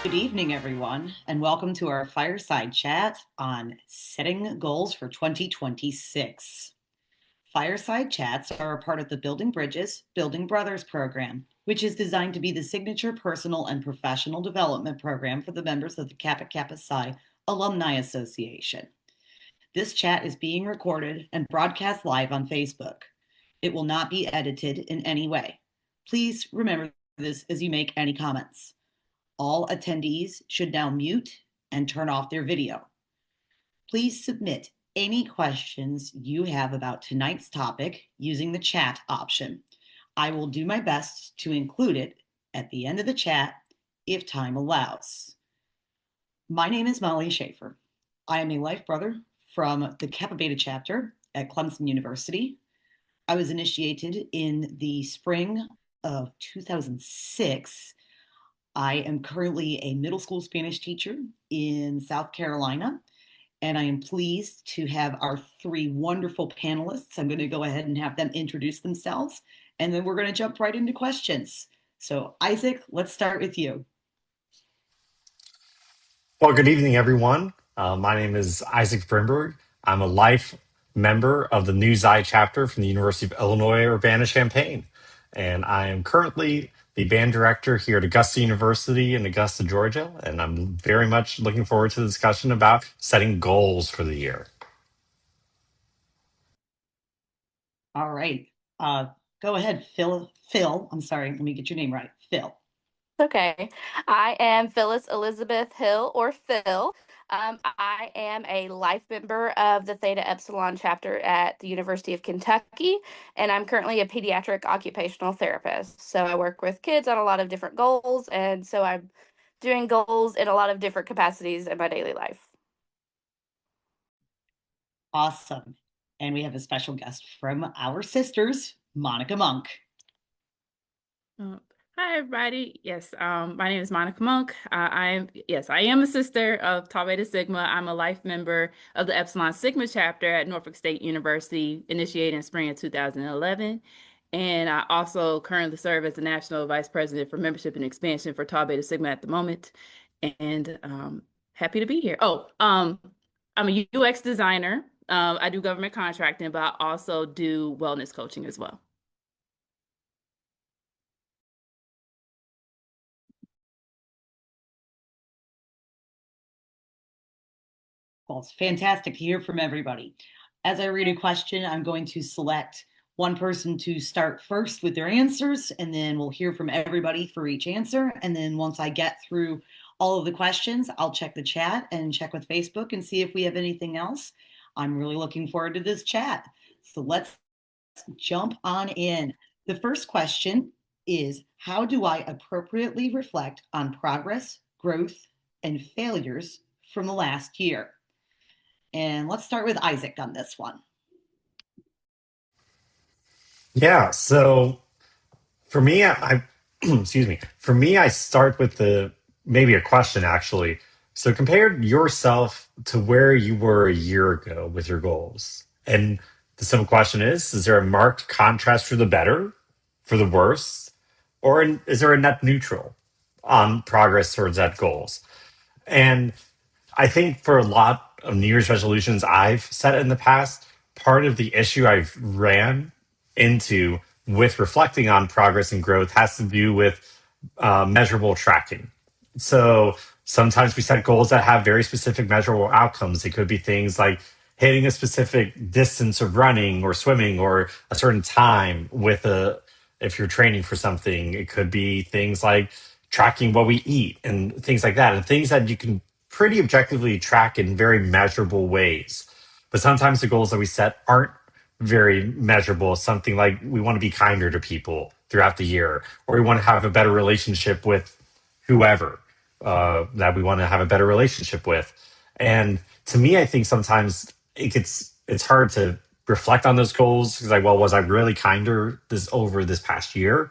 Good evening, everyone, and welcome to our fireside chat on setting goals for 2026. Fireside chats are a part of the Building Bridges, Building Brothers program, which is designed to be the signature personal and professional development program for the members of the Kappa Kappa Psi Alumni Association. This chat is being recorded and broadcast live on Facebook. It will not be edited in any way. Please remember this as you make any comments. All attendees should now mute and turn off their video. Please submit any questions you have about tonight's topic using the chat option. I will do my best to include it at the end of the chat if time allows. My name is Molly Schaefer. I am a life brother from the Kappa Beta chapter at Clemson University. I was initiated in the spring of 2006. I am currently a middle school Spanish teacher in South Carolina, and I am pleased to have our three wonderful panelists. I'm going to go ahead and have them introduce themselves, and then we're going to jump right into questions. So, Isaac, let's start with you. Well, good evening, everyone. My name is Isaac Brimberg. I'm a life member of the New Xi chapter from the University of Illinois Urbana-Champaign, and I am currently the band director here at Augusta University in Augusta, Georgia, and I'm very much looking forward to the discussion about setting goals for the year. All right. Go ahead, Phil. Phil, I'm sorry, let me get your name right. Phil. Okay. I am Phyllis Elizabeth Hill, or Phil. I am a life member of the Theta Epsilon chapter at the University of Kentucky, and I'm currently a pediatric occupational therapist. So I work with kids on a lot of different goals, and so I'm doing goals in a lot of different capacities in my daily life. Awesome. And we have a special guest from our sisters, Monica Monk. Uh, Hi, everybody. Yes, my name is Monica Monk. I am a sister of Tau Beta Sigma. I'm a life member of the Epsilon Sigma chapter at Norfolk State University, initiated in spring of 2011. And I also currently serve as the National Vice President for Membership and Expansion for Tau Beta Sigma at the moment. And happy to be here. I'm a UX designer. I do government contracting, but I also do wellness coaching as well. Well, it's fantastic to hear from everybody. As I read a question, I'm going to select one person to start first with their answers, and then we'll hear from everybody for each answer. And then once I get through all of the questions, I'll check the chat and check with Facebook and see if we have anything else. I'm really looking forward to this chat. So let's jump on in. The first question is, how do I appropriately reflect on progress, growth, and failures from the last year? And let's start with Isaac on this one. Yeah, so for me, excuse me. For me, I start with the maybe a question actually. So compare yourself to where you were a year ago with your goals. And the simple question is there a marked contrast for the better, for the worse, or is there a net neutral on progress towards that goals? And I think for a lot of New Year's resolutions I've set in the past, part of the issue I've ran into with reflecting on progress and growth has to do with measurable tracking. So sometimes we set goals that have very specific measurable outcomes. It could be things like hitting a specific distance of running or swimming or a certain time with a if you're training for something. It could be things like tracking what we eat and things like that, and things that you can pretty objectively track in very measurable ways. But sometimes the goals that we set aren't very measurable. Something like we want to be kinder to people throughout the year, or we want to have a better relationship with whoever that we want to have a better relationship with. And to me, I think sometimes it's hard to reflect on those goals because like, well, was I really kinder this past year?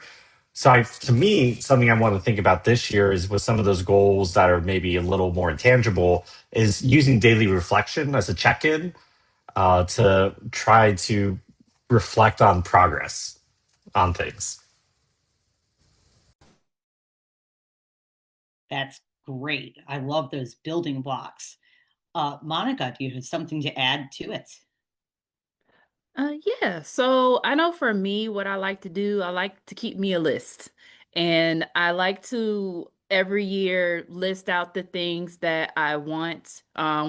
So to me, something I want to think about this year is with some of those goals that are maybe a little more intangible is using daily reflection as a check-in to try to reflect on progress on things. That's great. I love those building blocks. Monica, do you have something to add to it? Yeah. So I know for me, what I like to do, I like to keep me a list. And I like to every year list out the things that I want,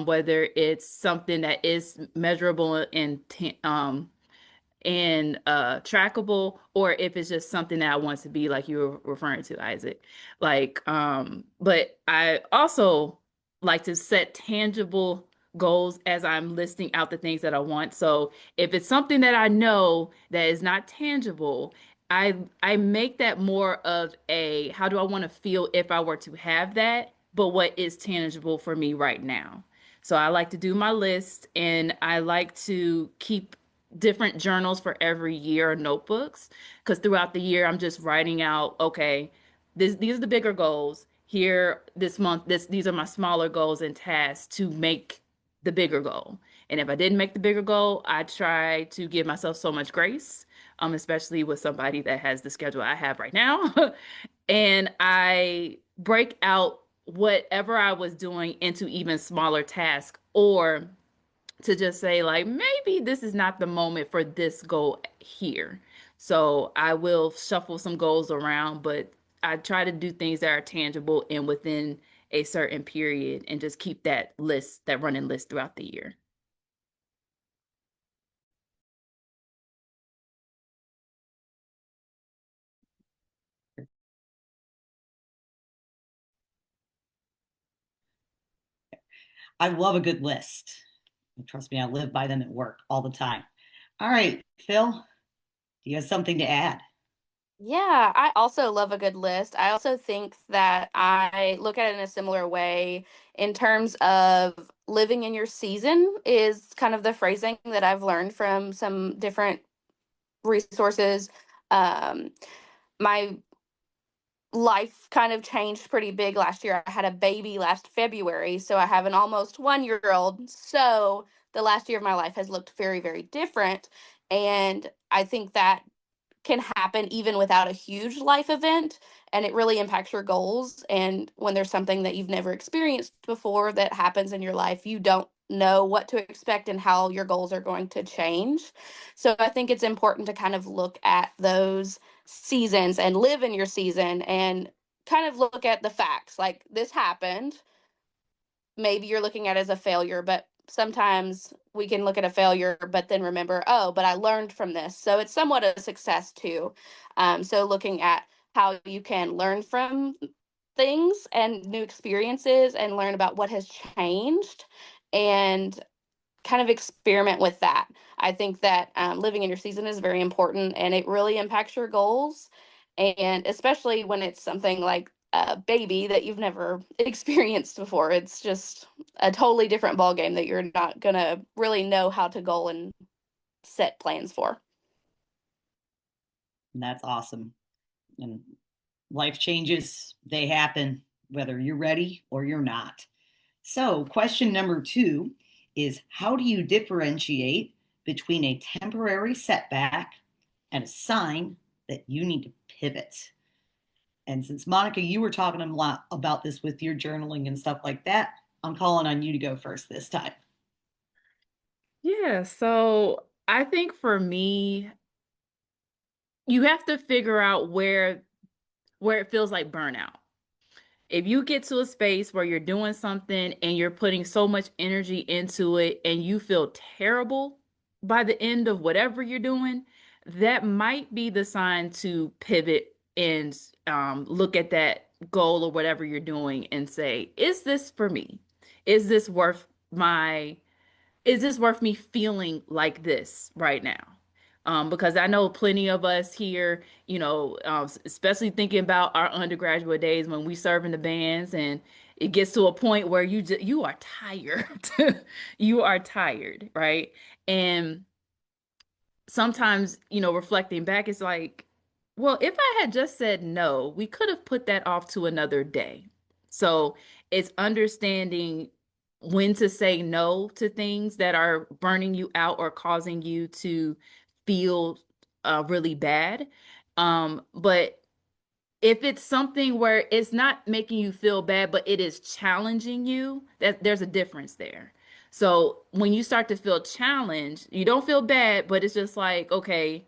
whether it's something that is measurable and trackable, or if it's just something that I want to be, like you were referring to, Isaac. But I also like to set tangible goals as I'm listing out the things that I want. So if it's something that I know that is not tangible, I make that more of a how do I want to feel if I were to have that, but what is tangible for me right now. So I like to do my list, and I like to keep different journals for every year or notebooks, because throughout the year I'm just writing out, okay, these are the bigger goals here this month. These are my smaller goals and tasks to make the bigger goal. And if I didn't make the bigger goal, I try to give myself so much grace, especially with somebody that has the schedule I have right now. And I break out whatever I was doing into even smaller tasks, or to just say, like, maybe this is not the moment for this goal here. So I will shuffle some goals around, but I try to do things that are tangible and within a certain period, and just keep that list, that running list throughout the year. I love a good list. Trust me, I live by them at work all the time. All right, Phil, do you have something to add? Yeah, I also love a good list. I also think that I look at it in a similar way in terms of living in your season is kind of the phrasing that I've learned from some different resources. Um, my life kind of changed pretty big last year. I had a baby last February, so I have an almost 1 year old. So the last year of my life has looked very, very different. And I think that can happen even without a huge life event, and it really impacts your goals. And when there's something that you've never experienced before that happens in your life, you don't know what to expect and how your goals are going to change. So I think it's important to kind of look at those seasons and live in your season and kind of look at the facts, like this happened. Maybe you're looking at it as a failure, but sometimes we can look at a failure, but then remember, oh, but I learned from this. So it's somewhat a success too. So looking at how you can learn from things and new experiences and learn about what has changed and kind of experiment with that. I think that living in your season is very important, and it really impacts your goals. And especially when it's something like a baby that you've never experienced before, it's just a totally different ball game that you're not gonna really know how to goal and set plans for. And that's awesome. And life changes, they happen, whether you're ready or you're not. So, question number two is how do you differentiate between a temporary setback and a sign that you need to pivot? And since Monica, you were talking a lot about this with your journaling and stuff like that, I'm calling on you to go first this time. Yeah, so I think for me, you have to figure out where it feels like burnout. If you get to a space where you're doing something and you're putting so much energy into it and you feel terrible by the end of whatever you're doing, that might be the sign to pivot and look at that goal or whatever you're doing and say, is this for me? Is this worth my is this worth me feeling like this right now? Because I know plenty of us here, especially thinking about our undergraduate days when we serve in the bands, and it gets to a point where you are tired. You are tired, right? And sometimes, reflecting back, it's like, well, if I had just said no, we could have put that off to another day. So it's understanding when to say no to things that are burning you out or causing you to feel really bad. But if it's something where it's not making you feel bad, but it is challenging you, that there's a difference there. So when you start to feel challenged, you don't feel bad, but it's just like, okay,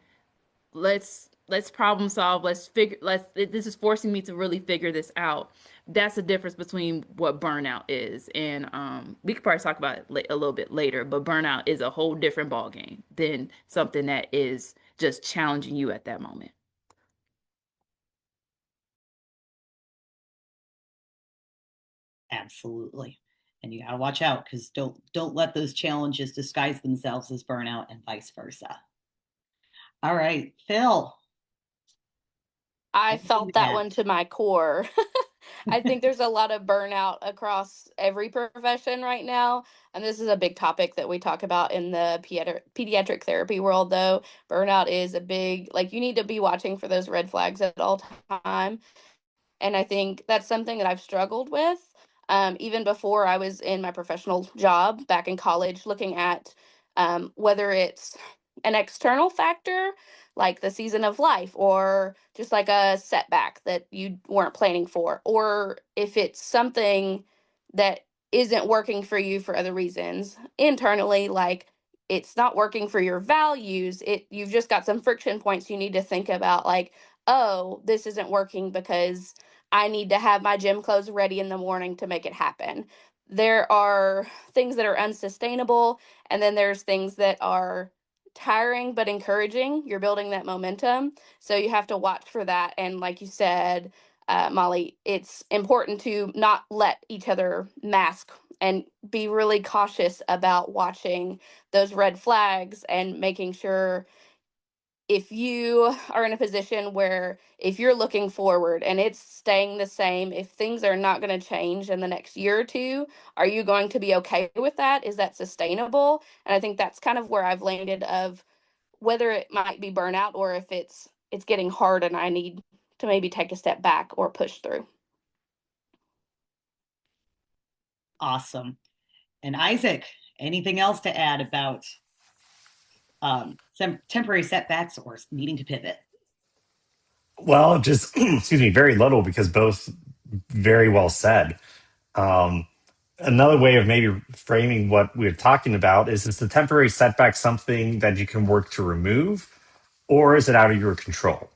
let's problem solve. This is forcing me to really figure this out. That's the difference between what burnout is. And we could probably talk about it a little bit later, but burnout is a whole different ball game than something that is just challenging you at that moment. Absolutely. And you got to watch out because don't let those challenges disguise themselves as burnout and vice versa. All right, Phil. I Anything felt to that add? one to my core. I think there's a lot of burnout across every profession right now. And this is a big topic that we talk about in the pediatric therapy world, though. Burnout is a big, like, you need to be watching for those red flags at all time. And I think that's something that I've struggled with even before I was in my professional job back in college, looking at whether it's an external factor like the season of life or just like a setback that you weren't planning for, or if it's something that isn't working for you for other reasons internally, like it's not working for your values. You've just got some friction points you need to think about, like, oh, this isn't working because I need to have my gym clothes ready in the morning to make it happen. There are things that are unsustainable, and then there's things that are tiring but encouraging. You're building that momentum. So you have to watch for that. And like you said, Molly, it's important to not let each other mask and be really cautious about watching those red flags and making sure if you are in a position where if you're looking forward and it's staying the same, if things are not going to change in the next year or two, are you going to be okay with that? Is that sustainable? And I think that's kind of where I've landed of whether it might be burnout or if it's getting hard and I need to maybe take a step back or push through. Awesome. And Isaac, anything else to add about some temporary setbacks or needing to pivot? Well, just excuse me, very little because both very well said. Um, Another way of maybe framing what we're talking about is the temporary setback something that you can work to remove, or is it out of your control?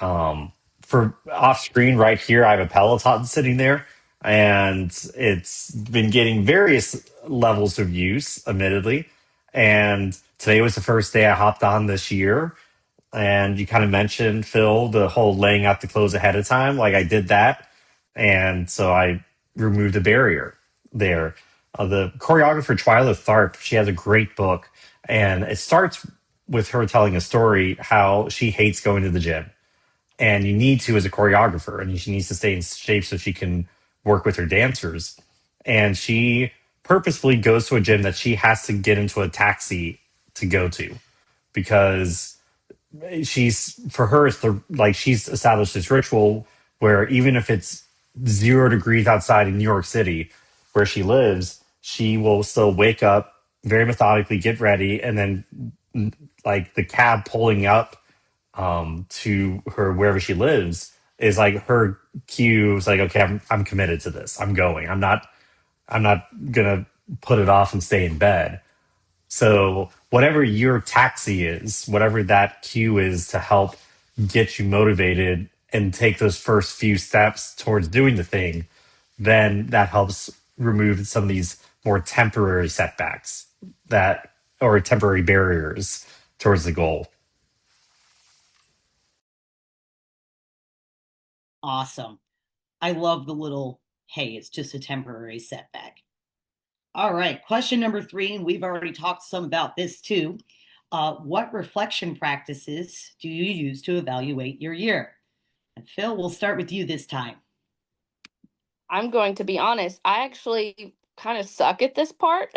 Um, for off screen right here, I have a Peloton sitting there, and it's been getting various levels of use, admittedly. And today was the first day I hopped on this year. And you kind of mentioned, Phil, the whole laying out the clothes ahead of time. Like I did that. And so I removed the barrier there. The choreographer, Twyla Tharp, she has a great book. And it starts with her telling a story how she hates going to the gym and you need to as a choreographer, and she needs to stay in shape so she can work with her dancers. And she purposefully goes to a gym that she has to get into a taxi to go to because she's for her it's the like she's established this ritual where even if it's 0 degrees outside in New York City where she lives, she will still wake up very methodically, get ready, and then like the cab pulling up to her wherever she lives is like her cue is like, okay, I'm committed to this. I'm going. I'm not gonna put it off and stay in bed. So whatever your taxi is, whatever that cue is to help get you motivated and take those first few steps towards doing the thing, then that helps remove some of these more temporary setbacks that or temporary barriers towards the goal. Awesome. I love the little, hey, it's just a temporary setback. All right, question number three, and we've already talked some about this too. What reflection practices do you use to evaluate your year? And Phil, we'll start with you this time. I'm going to be honest, I actually kind of suck at this part.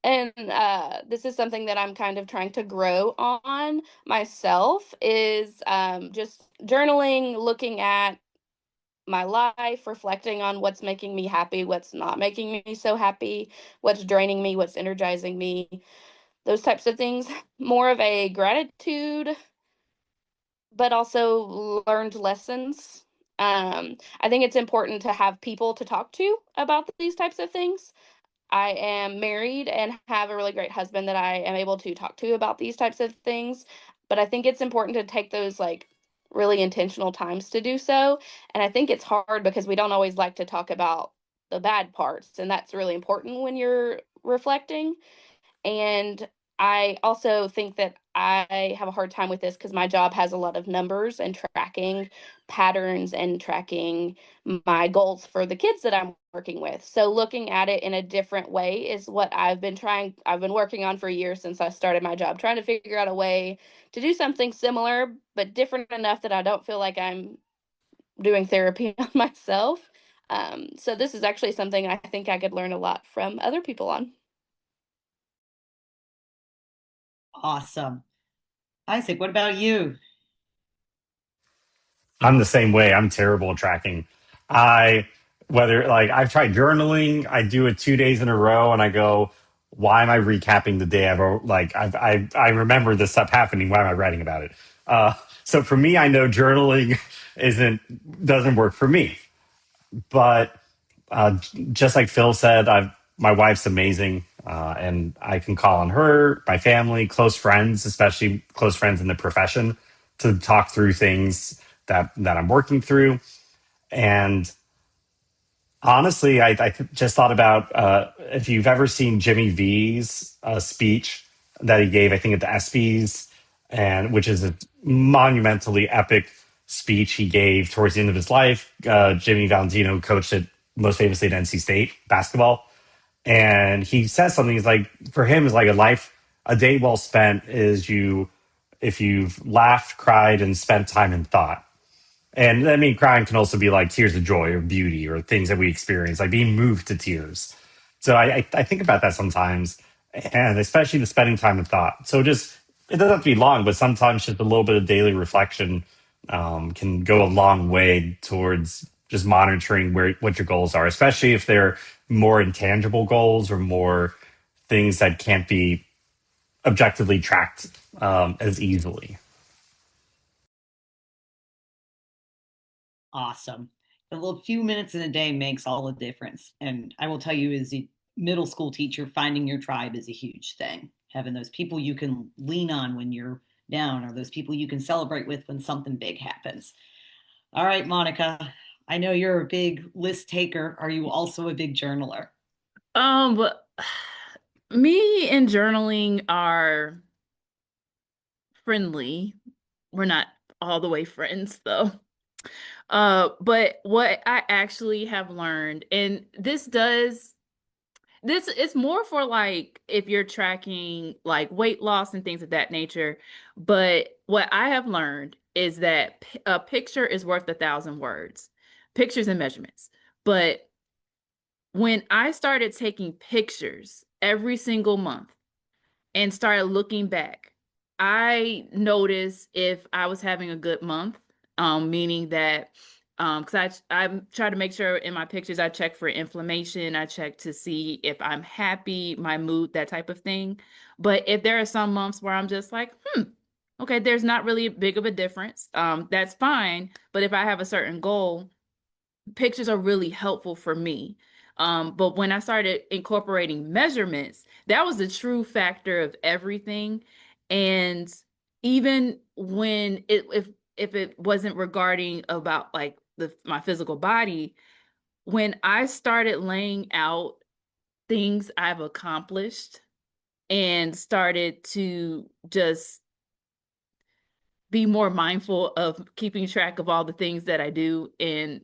And this is something that I'm kind of trying to grow on myself is just journaling, looking at my life, reflecting on what's making me happy, what's not making me so happy, what's draining me, what's energizing me, those types of things. More of a gratitude but also learned lessons. I think it's important to have people to talk to about these types of things. I am married and have a really great husband that I am able to talk to about these types of things. But I think it's important to take those like really intentional times to do so. And I think it's hard because we don't always like to talk about the bad parts. And that's really important when you're reflecting. And I also think that I have a hard time with this because my job has a lot of numbers and tracking patterns and tracking my goals for the kids that I'm working with. So looking at it in a different way is what I've been working on for years since I started my job, trying to figure out a way to do something similar but different enough that I don't feel like I'm doing therapy on myself. So this is actually something I think I could learn a lot from other people on. Awesome. Isaac, what about you? I'm the same way. I'm terrible at tracking. I whether like I've tried journaling, I do it 2 days in a row, and I go, "Why am I recapping the day I remember this stuff happening. Why am I writing about it?" So for me, I know journaling isn't doesn't work for me. But just like Phil said, my wife's amazing, and I can call on her, my family, close friends, especially close friends in the profession, to talk through things that I'm working through. And honestly, I just thought about if you've ever seen Jimmy V's speech that he gave, I think at the ESPYS, and which is a monumentally epic speech he gave towards the end of his life. Jimmy Valentino coached it most famously at NC State basketball, and he says something. He's like, for him, is like a day well spent is you if you've laughed, cried, and spent time in thought. And I mean, crying can also be like tears of joy or beauty or things that we experience, like being moved to tears. So I think about that sometimes, and especially the spending time in thought. So just it doesn't have to be long, but sometimes just a little bit of daily reflection can go a long way towards just monitoring what your goals are, especially if they're more intangible goals or more things that can't be objectively tracked as easily. Awesome. A little few minutes in a day makes all the difference. And I will tell you, as a middle school teacher, finding your tribe is a huge thing. Having those people you can lean on when you're down, or those people you can celebrate with when something big happens. All right, Monica, I know you're a big list taker. Are you also a big journaler? But me and journaling are friendly. We're not all the way friends though. But what I actually have learned, and this is more for like if you're tracking like weight loss and things of that nature. But what I have learned is that a picture is worth 1,000 words, pictures and measurements. But when I started taking pictures every single month and started looking back, I noticed if I was having a good month, meaning that because I try to make sure in my pictures I check for inflammation, I check to see if I'm happy, my mood, that type of thing. But if there are some months where I'm just like, okay, there's not really big of a difference, that's fine. But if I have a certain goal, pictures are really helpful for me. But when I started incorporating measurements, that was the true factor of everything. And even when if it wasn't regarding about like my physical body, when I started laying out things I've accomplished and started to just be more mindful of keeping track of all the things that I do and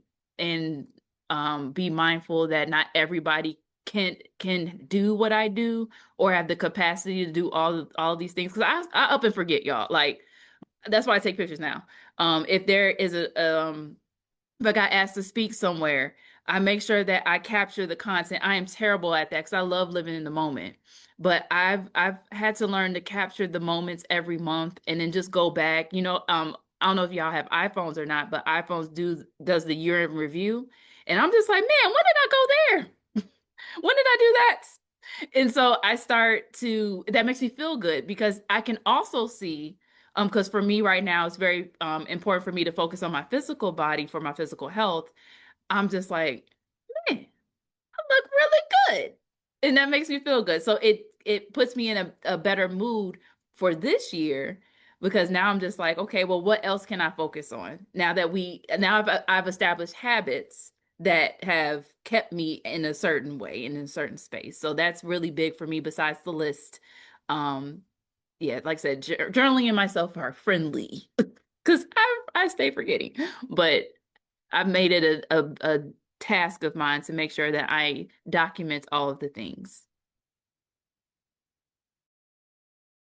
be mindful that not everybody can do what I do or have the capacity to do all these things because I up and forget y'all. Like that's why I take pictures now. If there is if I got asked to speak somewhere, I make sure that I capture the content. I am terrible at that because I love living in the moment. But I've had to learn to capture the moments every month and then just go back. I don't know if y'all have iPhones or not, but iPhones does the year in review. And I'm just like, man, when did I go there? When did I do that? And so I start to, that makes me feel good because I can also see Because for me right now, it's very important for me to focus on my physical body for my physical health. I'm just like, man, I look really good. And that makes me feel good. So it puts me in a better mood for this year because now I'm just like, okay, well, what else can I focus on? Now I've established habits that have kept me in a certain way, in a certain space. So that's really big for me besides the list. Um, yeah, like I said, journaling and myself are friendly because I stay forgetting, but I've made it a task of mine to make sure that I document all of the things.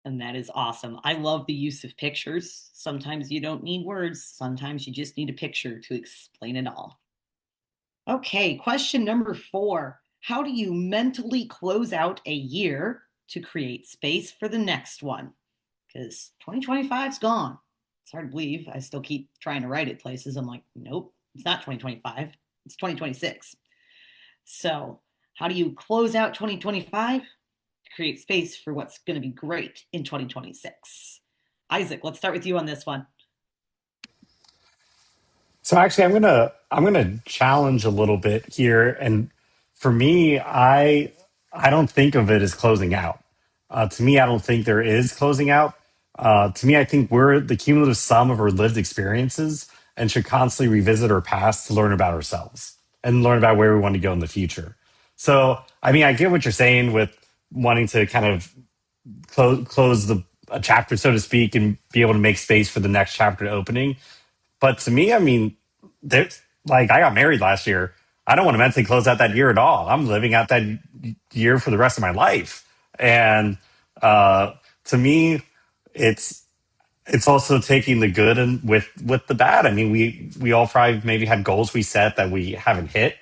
And that is awesome. I love the use of pictures. Sometimes you don't need words, sometimes you just need a picture to explain it all. Okay, question number 4. How do you mentally close out a year to create space for the next one? Because 2025's gone. It's hard to believe. I still keep trying to write it places. I'm like, nope, it's not 2025, it's 2026. So, how do you close out 2025 to create space for what's going to be great in 2026? Isaac, let's start with you on this one. So actually, I'm gonna challenge a little bit here, and for me, I don't think of it as closing out. To me, I don't think there is closing out. To me, I think we're the cumulative sum of our lived experiences and should constantly revisit our past to learn about ourselves and learn about where we want to go in the future. So, I mean, I get what you're saying with wanting to kind of close the a chapter, so to speak, and be able to make space for the next chapter opening. But to me, I mean, there's like I got married last year. I don't want to mentally close out that year at all. I'm living out that year for the rest of my life. And to me, it's it's also taking the good and with the bad. I mean, we all probably maybe had goals we set that we haven't hit,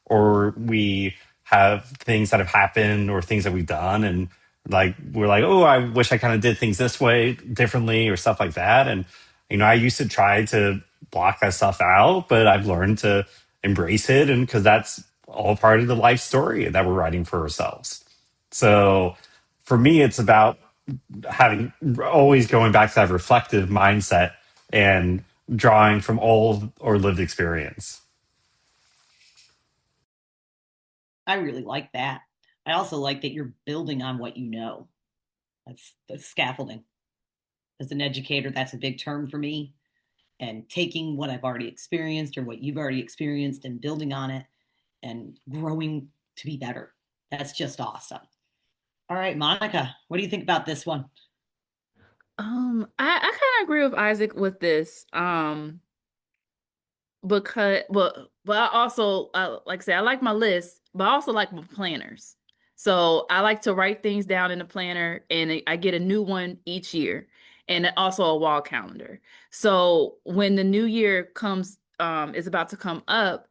or we have things that have happened or things that we've done, and like we're like, oh, I wish I kind of did things this way differently or stuff like that. And I used to try to block that stuff out, but I've learned to embrace it, and because that's all part of the life story that we're writing for ourselves. So for me, it's about having always going back to that reflective mindset and drawing from all or lived experience. I really like that. I also like that you're building on what you know. That's scaffolding. As an educator, that's a big term for me. And taking what I've already experienced or what you've already experienced and building on it and growing to be better. That's just awesome. All right, Monica, what do you think about this one? I kind of agree with Isaac with this. Because but I also like I say I like my list, but I also like my planners. So I like to write things down in the planner, and I get a new one each year, and also a wall calendar. So when the new year comes, is about to come up,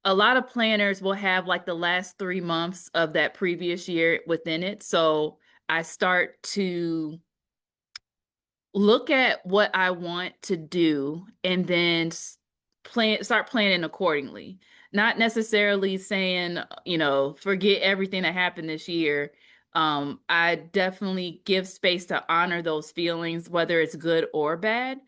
a lot of planners will have like the last 3 months of that previous year within it. So I start to look at what I want to do and then start planning accordingly. Not necessarily saying, forget everything that happened this year. I definitely give space to honor those feelings, whether it's good or bad,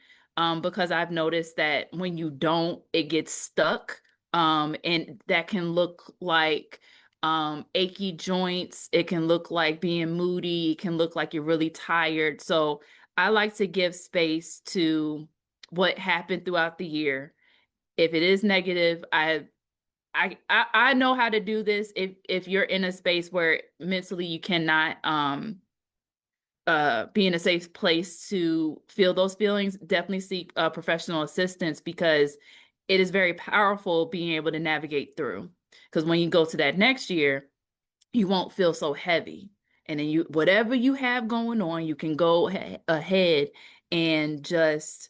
because I've noticed that when you don't, it gets stuck. And that can look like achy joints. It can look like being moody. It can look like you're really tired. So I like to give space to what happened throughout the year. If it is negative, I know how to do this. If you're in a space where mentally you cannot be in a safe place to feel those feelings, definitely seek professional assistance because it is very powerful being able to navigate through. Because when you go to that next year, you won't feel so heavy. And then whatever you have going on, you can go ahead and just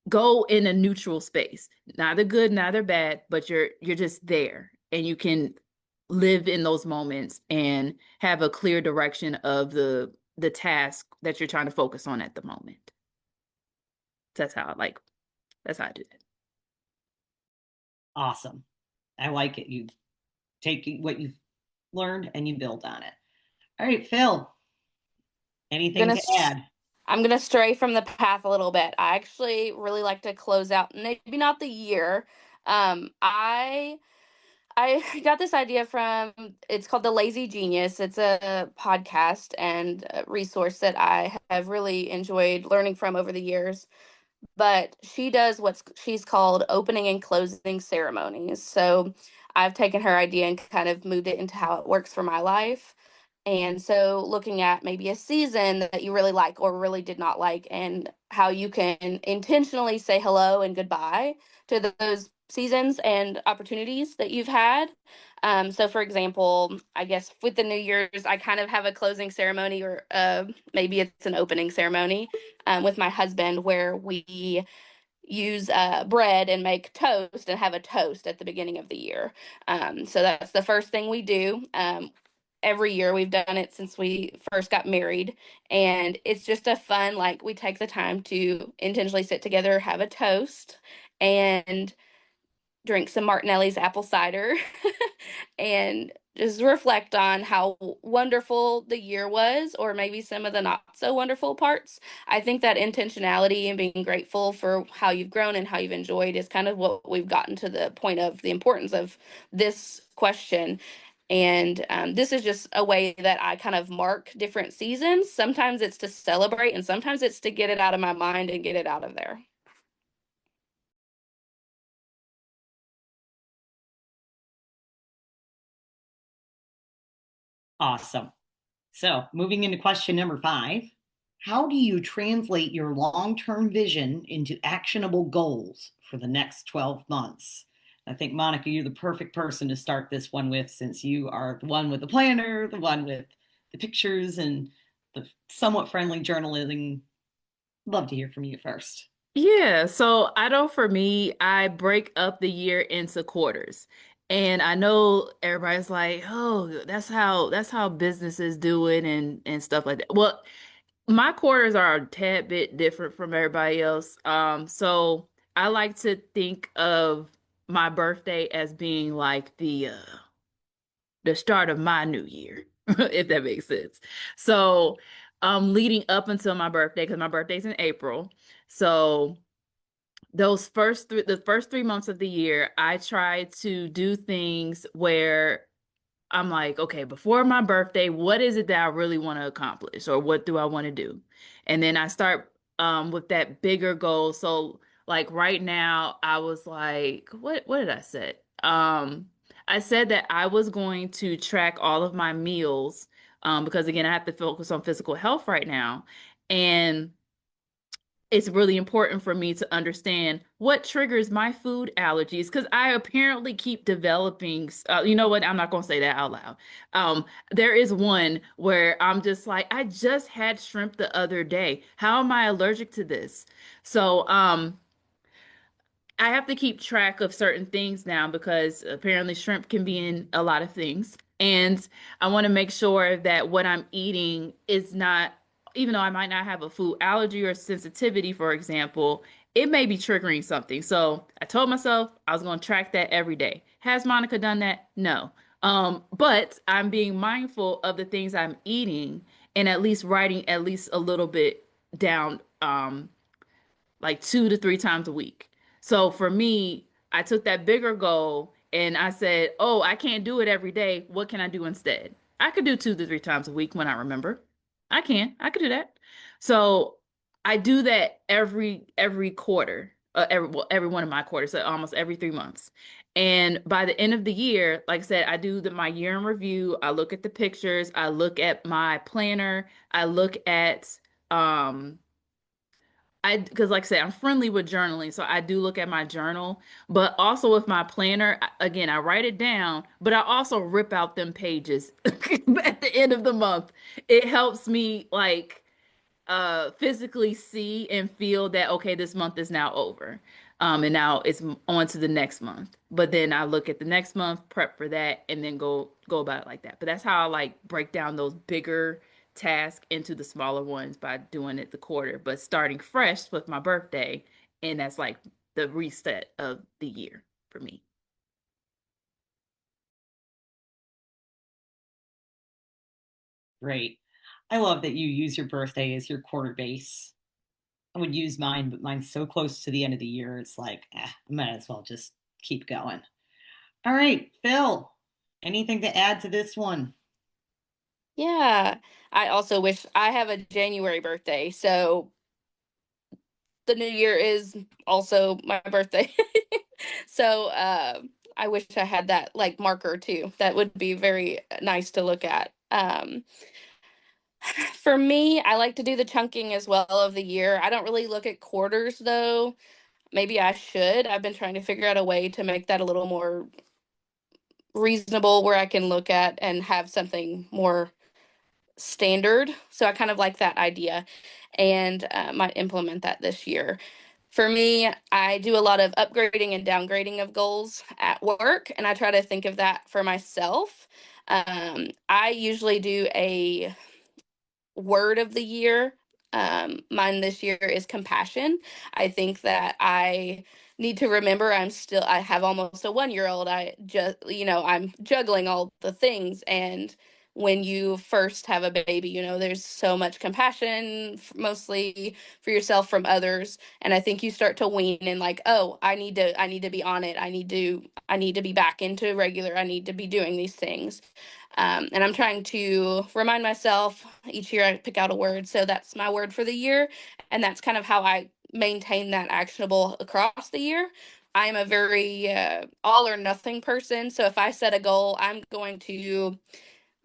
go in a neutral space, neither good, neither bad, but you're just there, and you can live in those moments and have a clear direction of the task that you're trying to focus on at the moment. That's how I do it. Awesome. I like it. You take what you've learned and you build on it. All right, Phil, anything Gonna to add? I'm gonna stray from the path a little bit. I actually really like to close out, maybe not the year. I got this idea from, it's called The Lazy Genius. It's a podcast and a resource that I have really enjoyed learning from over the years. But she does what's she's called opening and closing ceremonies. So I've taken her idea and kind of moved it into how it works for my life. And so looking at maybe a season that you really like or really did not like, and how you can intentionally say hello and goodbye to those seasons and opportunities that you've had. So for example, I guess with the New Year's, I kind of have a closing ceremony, or maybe it's an opening ceremony, with my husband, where we use bread and make toast and have a toast at the beginning of the year. So that's the first thing we do. Every year we've done it since we first got married, and it's just a fun, like, we take the time to intentionally sit together, have a toast, and drink some Martinelli's apple cider and just reflect on how wonderful the year was, or maybe some of the not so wonderful parts. I think that intentionality and being grateful for how you've grown and how you've enjoyed is kind of what we've gotten to the point of the importance of this question. And this is just a way that I kind of mark different seasons. Sometimes it's to celebrate, and sometimes it's to get it out of my mind and get it out of there. Awesome. So, moving into question number 5, how do you translate your long-term vision into actionable goals for the next 12 months? I think, Monica, you're the perfect person to start this one with, since you are the one with the planner, the one with the pictures, and the somewhat friendly journalism. Love to hear from you first. Yeah, so I know for me, I break up the year into quarters. And I know everybody's like, "Oh, that's how businesses do it and stuff like that." Well, my quarters are a tad bit different from everybody else. So I like to think of my birthday as being like the start of my new year, if that makes sense. So, leading up until my birthday, because my birthday's in April. So the first 3 months of the year, I try to do things where I'm like, okay, before my birthday, what is it that I really want to accomplish, or what do I want to do? And then I start with that bigger goal. So like right now, I was like, what did I set? I said that I was going to track all of my meals, because again, I have to focus on physical health right now. And it's really important for me to understand what triggers my food allergies, because I apparently keep developing. You know what? I'm not going to say that out loud. There is one where I'm just like, I just had shrimp the other day. How am I allergic to this? So, I have to keep track of certain things now, because apparently shrimp can be in a lot of things. And I want to make sure that what I'm eating is not, even though I might not have a food allergy or sensitivity, for example, it may be triggering something. So I told myself I was going to track that every day. Has Monica done that? No. But I'm being mindful of the things I'm eating, and at least writing at least a little bit down. Like 2 to 3 times a week. So for me, I took that bigger goal and I said, oh, I can't do it every day. What can I do instead? I could do 2 to 3 times a week when I remember. I could do that. So I do that every quarter, every one of my quarters, so almost every 3 months. And by the end of the year, like I said, I do my year in review. I look at the pictures. I look at my planner. I look at because like I said, I'm friendly with journaling, so I do look at my journal, but also with my planner, again, I write it down, but I also rip out them pages at the end of the month. It helps me like physically see and feel that okay, this month is now over. And now it's on to the next month. But then I look at the next month, prep for that, and then go about it like that. But that's how I like break down those bigger tasks into the smaller ones, by doing it the quarter, but starting fresh with my birthday, and that's like the reset of the year for me. Great. I love that you use your birthday as your quarter base. I would use mine, but mine's so close to the end of the year. It's like, I might as well just keep going. All right, Phil, anything to add to this one? Yeah. I also wish I have a January birthday, so the new year is also my birthday. So I wish I had that like marker too. That would be very nice to look at. For me, I like to do the chunking as well of the year. I don't really look at quarters though. Maybe I should. I've been trying to figure out a way to make that a little more reasonable where I can look at and have something more standard. So I kind of like that idea and might implement that this year. For me, I do a lot of upgrading and downgrading of goals at work, and I try to think of that for myself. I usually do a word of the year. Mine this year is compassion. I think that I need to remember I have almost a 1 year old. I'm juggling all the things. And when you first have a baby, there's so much compassion, mostly for yourself from others. And I think you start to wean and like, oh, I need to be on it. I need to be back into regular. I need to be doing these things. And I'm trying to remind myself each year I pick out a word. So that's my word for the year. And that's kind of how I maintain that actionable across the year. I'm a very all or nothing person. So if I set a goal, I'm going to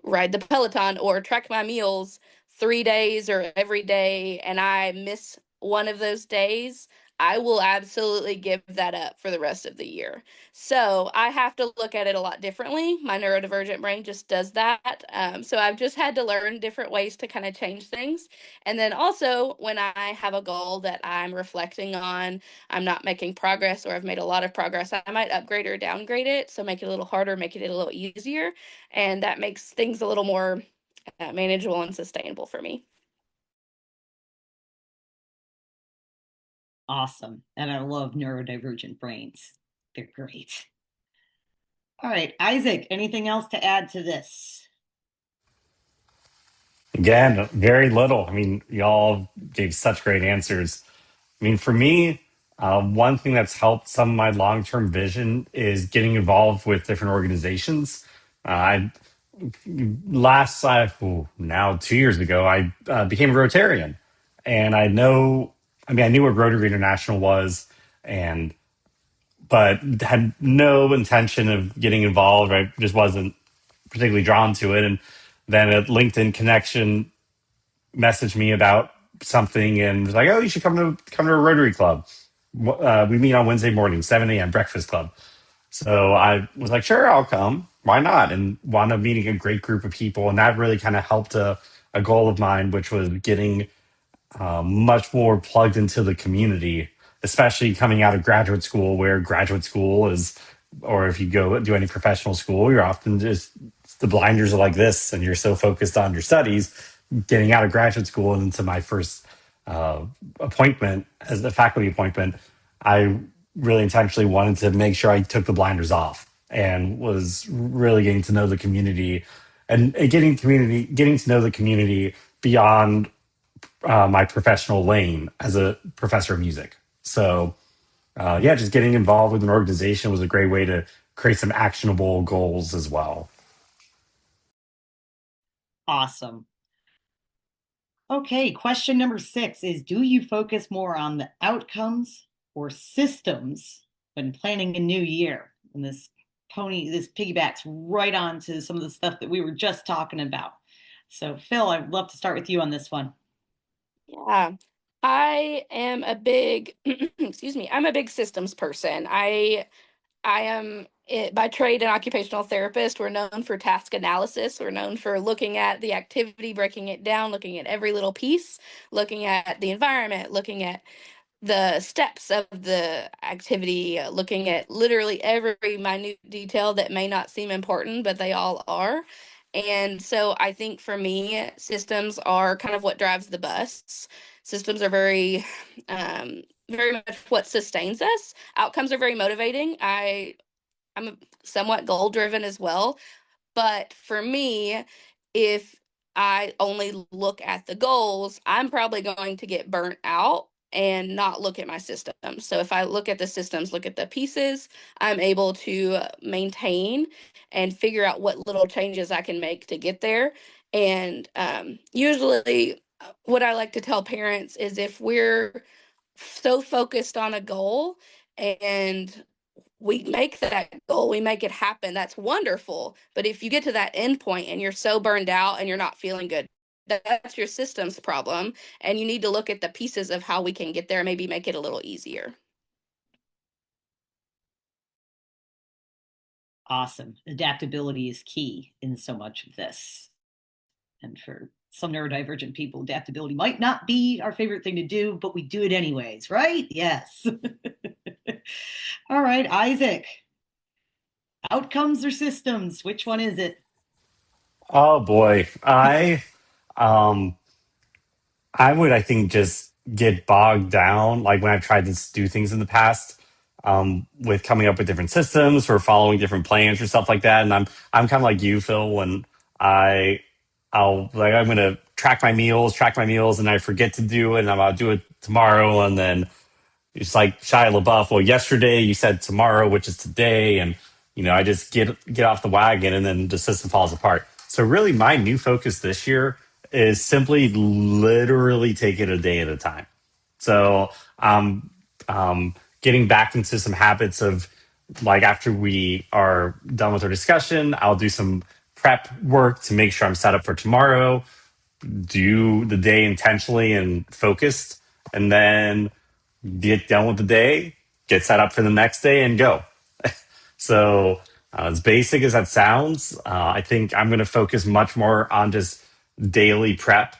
ride the Peloton or track my meals 3 days or every day, and I miss one of those days, I will absolutely give that up for the rest of the year. So I have to look at it a lot differently. My neurodivergent brain just does that. So I've just had to learn different ways to kind of change things. And then also, when I have a goal that I'm reflecting on, I'm not making progress or I've made a lot of progress, I might upgrade or downgrade it. So make it a little harder, make it a little easier, and that makes things a little more manageable and sustainable for me. Awesome. And I love neurodivergent brains. They're great. All right, Isaac, anything else to add to this? Again, very little. I mean, y'all gave such great answers. I mean, for me, one thing that's helped some of my long term vision is getting involved with different organizations. I now 2 years ago, I became a Rotarian, and I knew what Rotary International was, and but had no intention of getting involved. I just wasn't particularly drawn to it, and then a LinkedIn connection messaged me about something and was like, "Oh, you should come to a Rotary Club. We meet on Wednesday morning, 7 a.m. breakfast club." So I was like, "Sure, I'll come. Why not?" And wound up meeting a great group of people, and that really kind of helped a goal of mine, which was getting much more plugged into the community, especially coming out of graduate school, where graduate school is, or if you go do any professional school, you're often just the blinders are like this, and you're so focused on your studies. Getting out of graduate school and into my first appointment as a faculty appointment, I really intentionally wanted to make sure I took the blinders off and was really getting to know the community and getting to know the community beyond my professional lane as a professor of music. So, yeah, just getting involved with an organization was a great way to create some actionable goals as well. Awesome. Okay, question number 6 is, do you focus more on the outcomes or systems when planning a new year? And this piggybacks right on to some of the stuff that we were just talking about. So, Phil, I'd love to start with you on this one. Yeah. I am a big excuse me, I'm a big systems person. I am by trade an occupational therapist. We're known for task analysis. We're known for looking at the activity, breaking it down, looking at every little piece, looking at the environment, looking at the steps of the activity, looking at literally every minute detail that may not seem important, but they all are. And so I think for me, systems are kind of what drives the bus. Systems are very much what sustains us. Outcomes are very motivating. I'm somewhat goal driven as well. But for me, if I only look at the goals, I'm probably going to get burnt out and not look at my systems. So if I look at the systems, look at the pieces, I'm able to maintain and figure out what little changes I can make to get there. And usually, what I like to tell parents is if we're so focused on a goal and we make that goal, we make it happen, that's wonderful. But if you get to that end point and you're so burned out and you're not feeling good, that's your system's problem. And you need to look at the pieces of how we can get there, maybe make it a little easier. Awesome. Adaptability is key in so much of this. And for some neurodivergent people, adaptability might not be our favorite thing to do, but we do it anyways, right? Yes. All right, Isaac. Outcomes or systems? Which one is it? Oh boy, um I would, I think, just get bogged down, like when I've tried to do things in the past, with coming up with different systems or following different plans or stuff like that. And I'm kind of like you, Phil, when I I'll like I'm gonna track my meals, and I forget to do it, and I'll do it tomorrow, and then it's like Shia LaBeouf. Well, yesterday you said tomorrow, which is today, and I just get off the wagon, and then the system falls apart. So really, my new focus this year is simply literally take it a day at a time. So getting back into some habits of, like, after we are done with our discussion, I'll do some prep work to make sure I'm set up for tomorrow, do the day intentionally and focused, and then get done with the day, get set up for the next day, and go. So, as basic as that sounds, I think I'm going to focus much more on just daily prep.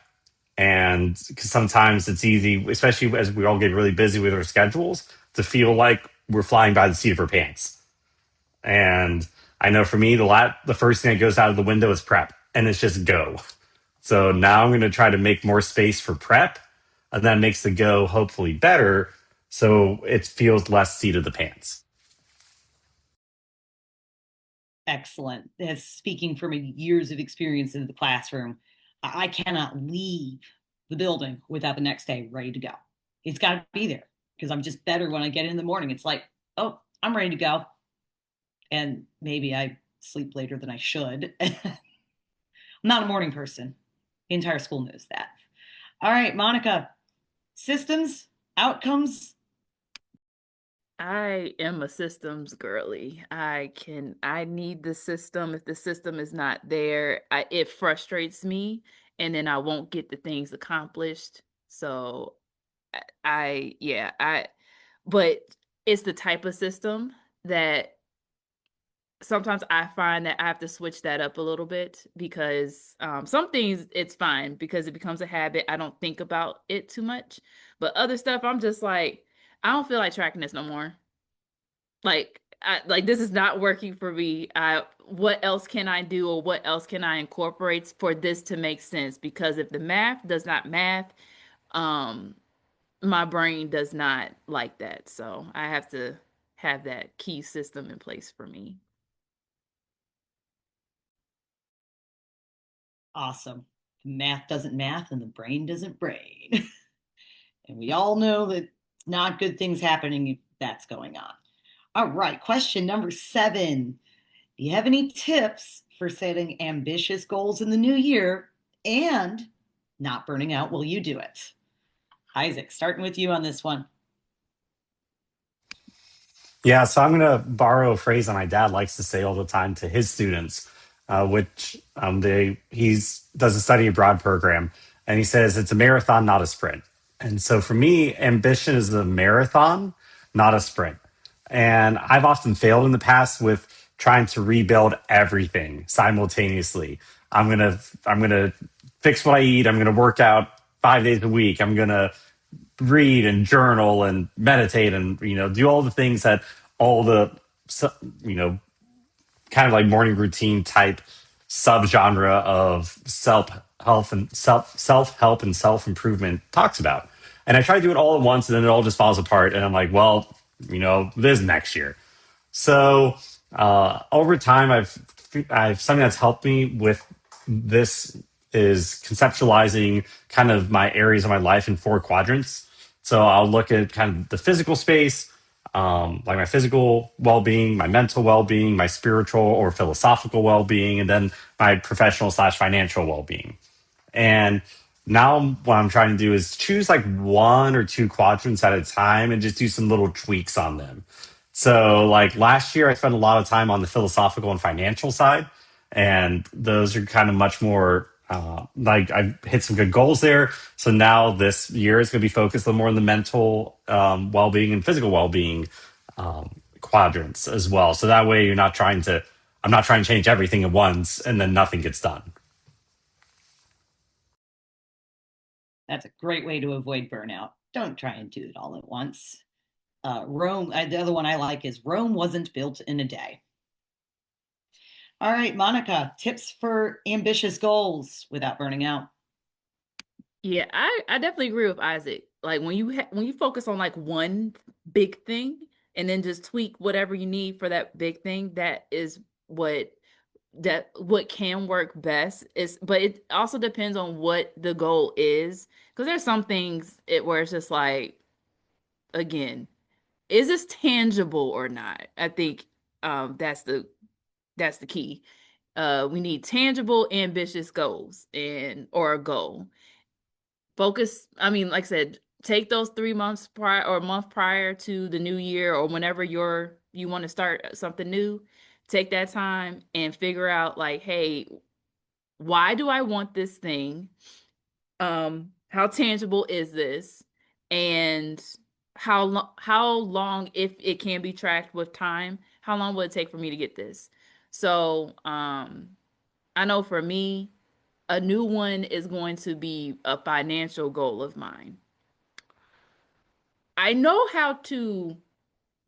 And because sometimes it's easy, especially as we all get really busy with our schedules, to feel like we're flying by the seat of our pants. And I know for me, the first thing that goes out of the window is prep, and it's just go. So now I'm going to try to make more space for prep, and that makes the go hopefully better, so it feels less seat of the pants. Excellent. As speaking from years of experience in the classroom, I cannot leave the building without the next day ready to go. It's got to be there because I'm just better when I get in the morning. It's like, oh, I'm ready to go. And maybe I sleep later than I should. I'm not a morning person. The entire school knows that. All right, Monica, systems, outcomes. I am a systems girly. I need the system. If the system is not there, it frustrates me, and then I won't get the things accomplished. So yeah, but it's the type of system that sometimes I find that I have to switch that up a little bit because some things it's fine because it becomes a habit. I don't think about it too much. But other stuff, I'm just like, I don't feel like tracking this no more. Like this is not working for me. What else can I do, or what else can I incorporate for this to make sense? Because if the math does not math, um, my brain does not like that. So I have to have that key system in place for me. Awesome. Math doesn't math and the brain doesn't brain. And we all know that not good things happening if that's going on. All right, question number 7. Do you have any tips for setting ambitious goals in the new year and not burning out while you do it? Isaac, starting with you on this one. Yeah, so I'm going to borrow a phrase that my dad likes to say all the time to his students, which he's does a study abroad program, and he says it's a marathon, not a sprint. And so for me, ambition is a marathon, not a sprint. And I've often failed in the past with trying to rebuild everything simultaneously. I'm gonna fix what I eat. I'm gonna work out 5 days a week. I'm gonna read and journal and meditate and do all the things that all the you know kind of like morning routine type subgenre of self help and self improvement talks about. And I try to do it all at once, and then it all just falls apart. And I'm like, well, this next year. So over time, I've something that's helped me with this is conceptualizing kind of my areas of my life in 4 quadrants. So I'll look at kind of the physical space, like my physical well-being, my mental well-being, my spiritual or philosophical well-being, and then my professional slash financial well-being. And now what I'm trying to do is choose like 1 or 2 quadrants at a time and just do some little tweaks on them. So like last year, I spent a lot of time on the philosophical and financial side, and those are kind of much more like I've hit some good goals there. So now this year is going to be focused a little more on the mental well-being and physical well-being quadrants as well. So that way, I'm not trying to change everything at once and then nothing gets done. That's a great way to avoid burnout. Don't try and do it all at once. Rome, the other one I like is Rome wasn't built in a day. All right, Monica, tips for ambitious goals without burning out. Yeah, I definitely agree with Isaac. Like when you focus on like one big thing and then just tweak whatever you need for that big thing, that is what can work best. Is But it also depends on what the goal is, because there's some things where it's just like, again, is this tangible or not? I think that's the key. We need tangible, ambitious goals or a goal. Focus, I mean, like I said, take those 3 months prior or a month prior to the new year, or whenever you want to start something new. Take that time and figure out like, hey, why do I want this thing? How tangible is this? And how long, if it can be tracked with time, how long will it take for me to get this? So, I know for me, a new one is going to be a financial goal of mine. I know how to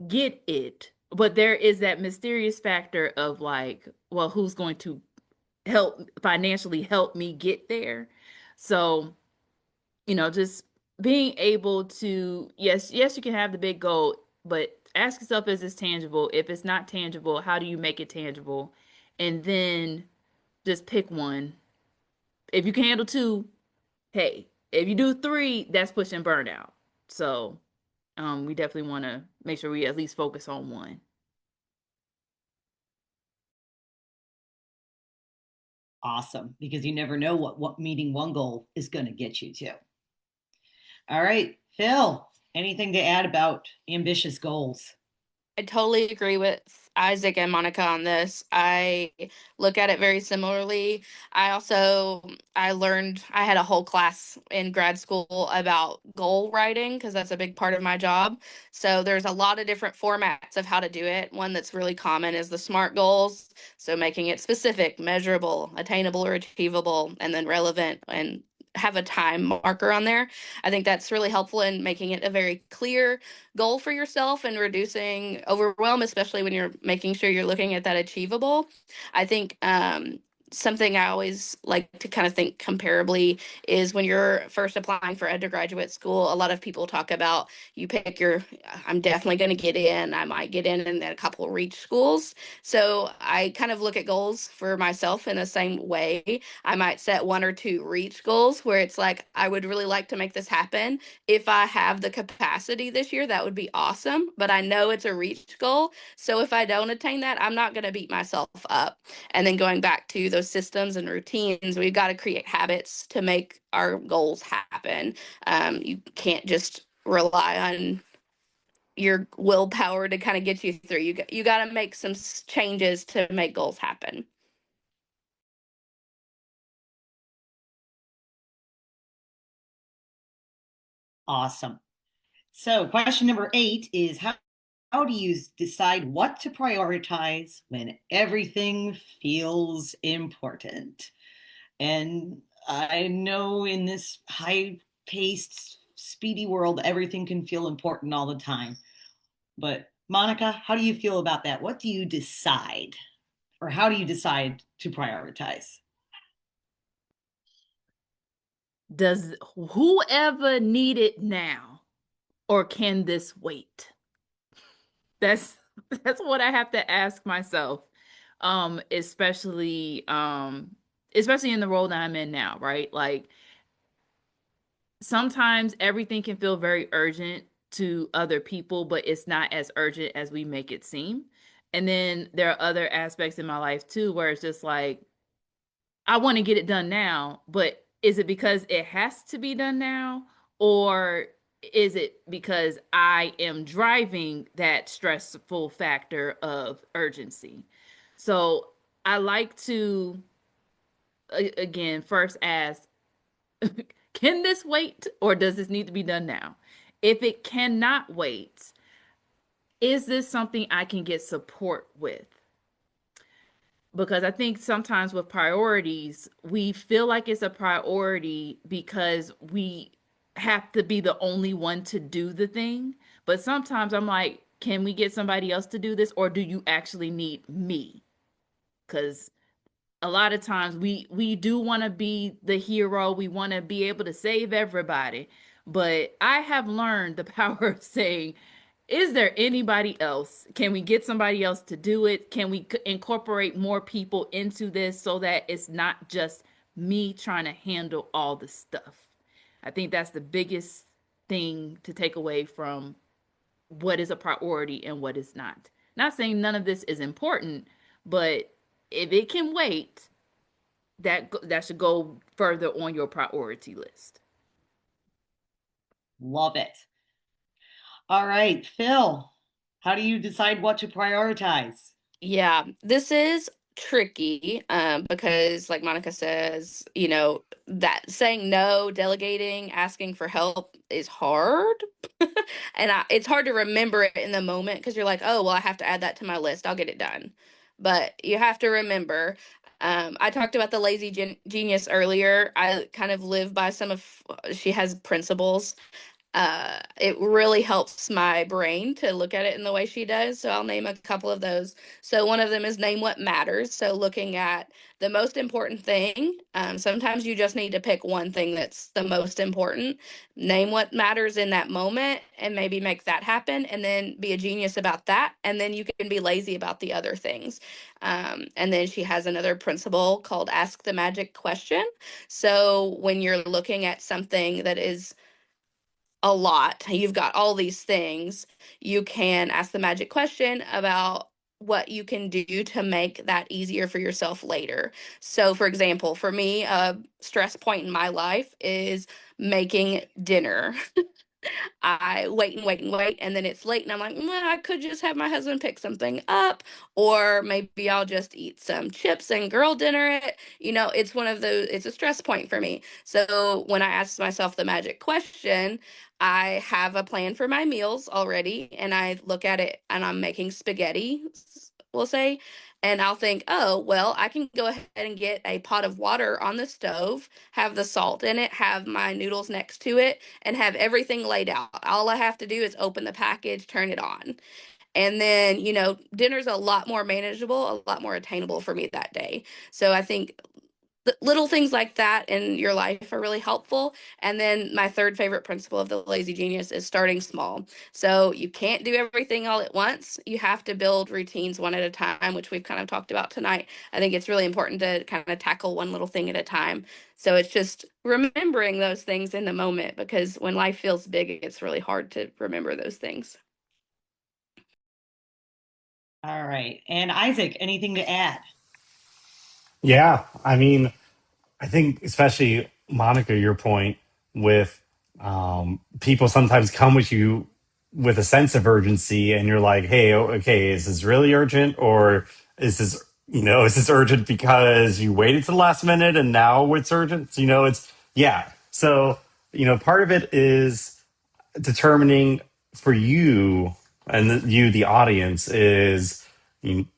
get it, but there is that mysterious factor of like, well, who's going to financially help me get there? So, just being able to, yes, you can have the big goal, but ask yourself, is this tangible? If it's not tangible, how do you make it tangible? And then just pick one. If you can handle two, hey, if you do three, that's pushing burnout. So, we definitely want to make sure we at least focus on one. Awesome, because you never know what meeting one goal is going to get you to. All right, Phil, anything to add about ambitious goals? I totally agree with Isaac and Monica on this. I look at it very similarly. I learned, I had a whole class in grad school about goal writing because that's a big part of my job. So there's a lot of different formats of how to do it. One that's really common is the SMART goals. So making it specific, measurable, attainable or achievable, and then relevant, and have a time marker on there. I think that's really helpful in making it a very clear goal for yourself and reducing overwhelm, especially when you're making sure you're looking at that achievable. I think something I always like to kind of think comparably is when you're first applying for undergraduate school, a lot of people talk about you pick I'm definitely going to get in, I might get in, and then a couple reach schools. So I kind of look at goals for myself in the same way. I might set 1 or 2 reach goals where it's like, I would really like to make this happen. If I have the capacity this year, that would be awesome. But I know it's a reach goal. So if I don't attain that, I'm not going to beat myself up. And then going back to those systems and routines, we've got to create habits to make our goals happen. You can't just rely on your willpower to kind of get you through. You got to make some changes to make goals happen. Awesome. So, question number 8 is how do you decide what to prioritize when everything feels important? And I know in this high paced, speedy world, everything can feel important all the time. But, Monica, how do you feel about that? What do you decide? Or how do you decide to prioritize? Does whoever need it now, or can this wait? That's that's what I have to ask myself. Especially especially in the role that I'm in now, right? Like sometimes everything can feel very urgent to other people, but it's not as urgent as we make it seem. And then there are other aspects in my life too where it's just like I want to get it done now, but is it because it has to be done now? Or is it because I am driving that stressful factor of urgency? So I like to, again, first ask, can this wait or does this need to be done now? If it cannot wait, is this something I can get support with? Because I think sometimes with priorities, we feel like it's a priority because we have to be the only one to do the thing. But sometimes I'm like, can we get somebody else to do this, or do you actually need me? Because a lot of times we do want to be the hero, we want to be able to save everybody, but I have learned the power of saying, is there anybody else? Can we get somebody else to do it? Can we incorporate more people into this so that it's not just me trying to handle all the stuff? I think that's the biggest thing to take away from what is a priority and what is not. Not saying none of this is important, but if it can wait, that should go further on your priority list. Love it. All right, Phil, how do you decide what to prioritize? Yeah, this is tricky because, like Monica says, that saying no, delegating, asking for help is hard. And it's hard to remember it in the moment because you're like, oh, well, I have to add that to my list. I'll get it done. But you have to remember. I talked about the lazy genius earlier. I kind of live by she has principles. It really helps my brain to look at it in the way she does. So I'll name a couple of those. So one of them is name what matters. So looking at the most important thing. Sometimes you just need to pick one thing that's the most important. Name what matters in that moment and maybe make that happen. And then be a genius about that. And then you can be lazy about the other things. And then she has another principle called ask the magic question. So when you're looking at something that is a lot, you've got all these things, you can ask the magic question about what you can do to make that easier for yourself later. So, for example, for me, a stress point in my life is making dinner. I wait and wait and wait, and then it's late, and I'm like, I could just have my husband pick something up, or maybe I'll just eat some chips and girl dinner it. It's one of those, it's a stress point for me. So when I ask myself the magic question, I have a plan for my meals already, and I look at it, and I'm making spaghetti, we'll say, and I'll think, oh, well, I can go ahead and get a pot of water on the stove, have the salt in it, have my noodles next to it, and have everything laid out. All I have to do is open the package, turn it on. And then, dinner's a lot more manageable, a lot more attainable for me that day. So I think little things like that in your life are really helpful. And then my third favorite principle of the lazy genius is starting small. So you can't do everything all at once. You have to build routines one at a time, which we've kind of talked about tonight. I think it's really important to kind of tackle one little thing at a time. So it's just remembering those things in the moment, because when life feels big, it's really hard to remember those things. All right. And Isaac, anything to add? Yeah, I mean, I think especially Monica, your point with people sometimes come with you with a sense of urgency, and you're like, "Hey, okay, is this really urgent, or is this is this urgent because you waited to the last minute and now it's urgent?" It's yeah. So part of it is determining for you and the audience is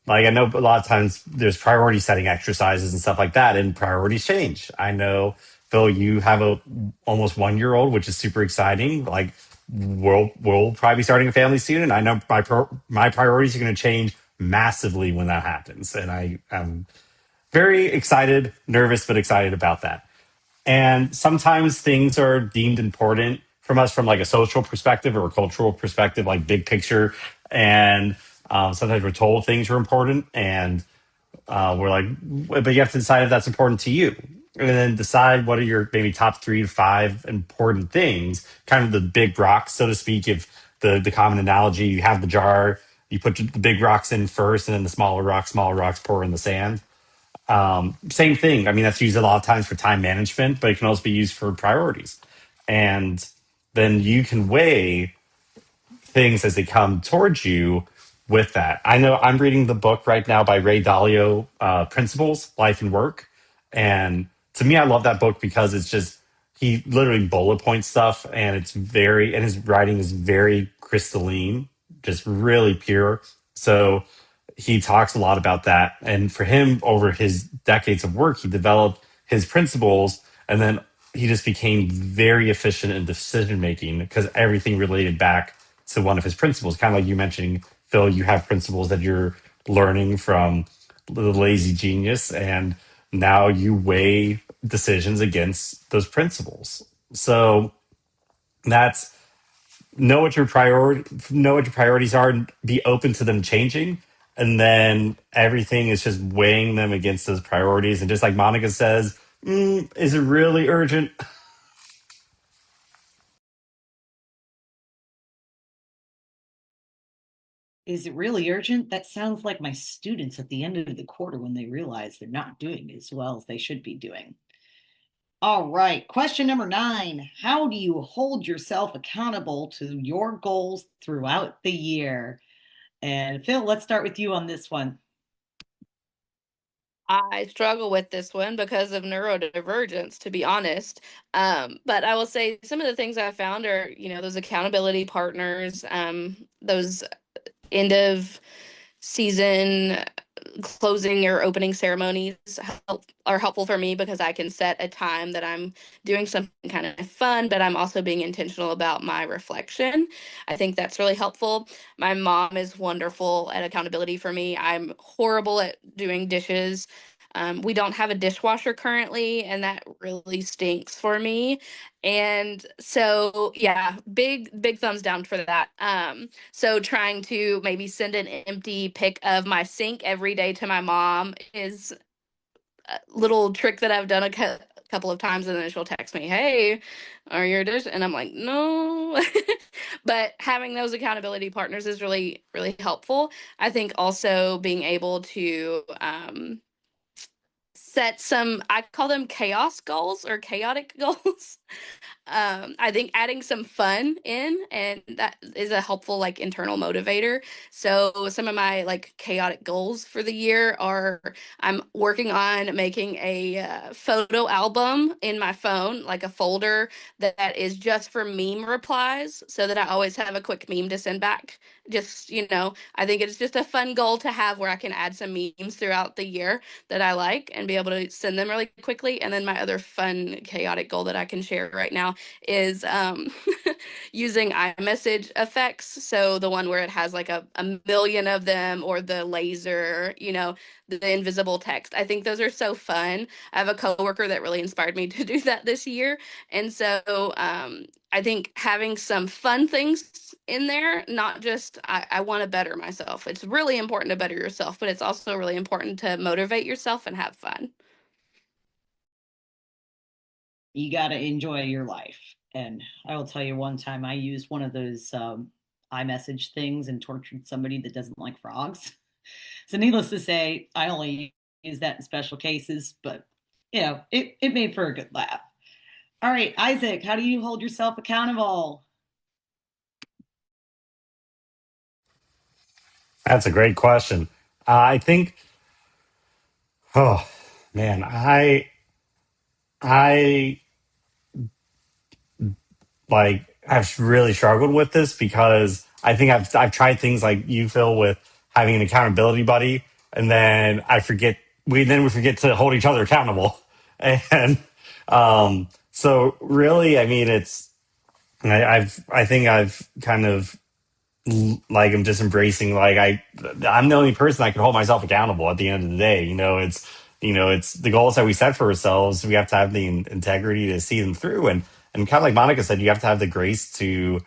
like I know a lot of times there's priority setting exercises and stuff like that, and priorities change. I know, Phil, you have a almost 1 year old, which is super exciting. Like we'll probably be starting a family soon, and I know my priorities are going to change massively when that happens, and I am very excited, nervous, but excited about that. And sometimes things are deemed important from us from like a social perspective or a cultural perspective, like big picture. And sometimes we're told things are important. And we're like, but you have to decide if that's important to you, and then decide what are your maybe top 3 to 5 important things, kind of the big rocks, so to speak. If the common analogy, you have the jar, you put the big rocks in first, and then the smaller rocks pour in the sand. Same thing. I mean, that's used a lot of times for time management, but it can also be used for priorities. And then you can weigh things as they come towards you with that. I know I'm reading the book right now by Ray Dalio, Principles, Life and Work. And to me, I love that book because it's just, he literally bullet point stuff, and and his writing is very crystalline, just really pure. So he talks a lot about that. And for him, over his decades of work, he developed his principles, and then he just became very efficient in decision making because everything related back to one of his principles. Kind of like you mentioning, Phil, you have principles that you're learning from the lazy genius, and now you weigh decisions against those principles. So that's, know what your priorities are, and be open to them changing, and then everything is just weighing them against those priorities. And just like Monica says, is it really urgent? Is it really urgent? That sounds like my students at the end of the quarter when they realize they're not doing as well as they should be doing. All right, question number 9. How do you hold yourself accountable to your goals throughout the year? And Phil, let's start with you on this one. I struggle with this one because of neurodivergence, to be honest. But I will say some of the things I found are, those accountability partners, those end of season closing or opening ceremonies are helpful for me because I can set a time that I'm doing something kind of fun, but I'm also being intentional about my reflection. I think that's really helpful. My mom is wonderful at accountability for me. I'm horrible at doing dishes. We don't have a dishwasher currently, and that really stinks for me. And so, yeah, big thumbs down for that. So trying to maybe send an empty pic of my sink every day to my mom is a little trick that I've done a couple of times, and then she'll text me, "Hey, are your dishes?" And I'm like, "No." But having those accountability partners is really, really helpful. I think also being able to set some, I call them chaos goals or chaotic goals. I think adding some fun in, and that is a helpful like internal motivator. So some of my like chaotic goals for the year are, I'm working on making a photo album in my phone, like a folder that is just for meme replies, so that I always have a quick meme to send back. Just, I think it's just a fun goal to have where I can add some memes throughout the year that I like and be able to send them really quickly. And then my other fun chaotic goal that I can share right now is using iMessage effects. So the one where it has like a million of them, or the laser, the invisible text. I think those are so fun. I have a coworker that really inspired me to do that this year. And so I think having some fun things in there, not just I want to better myself. It's really important to better yourself, but it's also really important to motivate yourself and have fun. You got to enjoy your life. And I will tell you, one time I used one of those iMessage things and tortured somebody that doesn't like frogs. So, needless to say, I only use that in special cases, but it made for a good laugh. All right, Isaac, how do you hold yourself accountable? That's a great question. I think, oh man, I like I've really struggled with this because I think I've tried things like you, Phil, with having an accountability buddy, and then we forget to hold each other accountable, and so really, I mean, I think I've kind of like I'm just embracing like I'm the only person that can hold myself accountable at the end of the day. It's the goals that we set for ourselves. We have to have the integrity to see them through, and kind of like Monica said, you have to have the grace to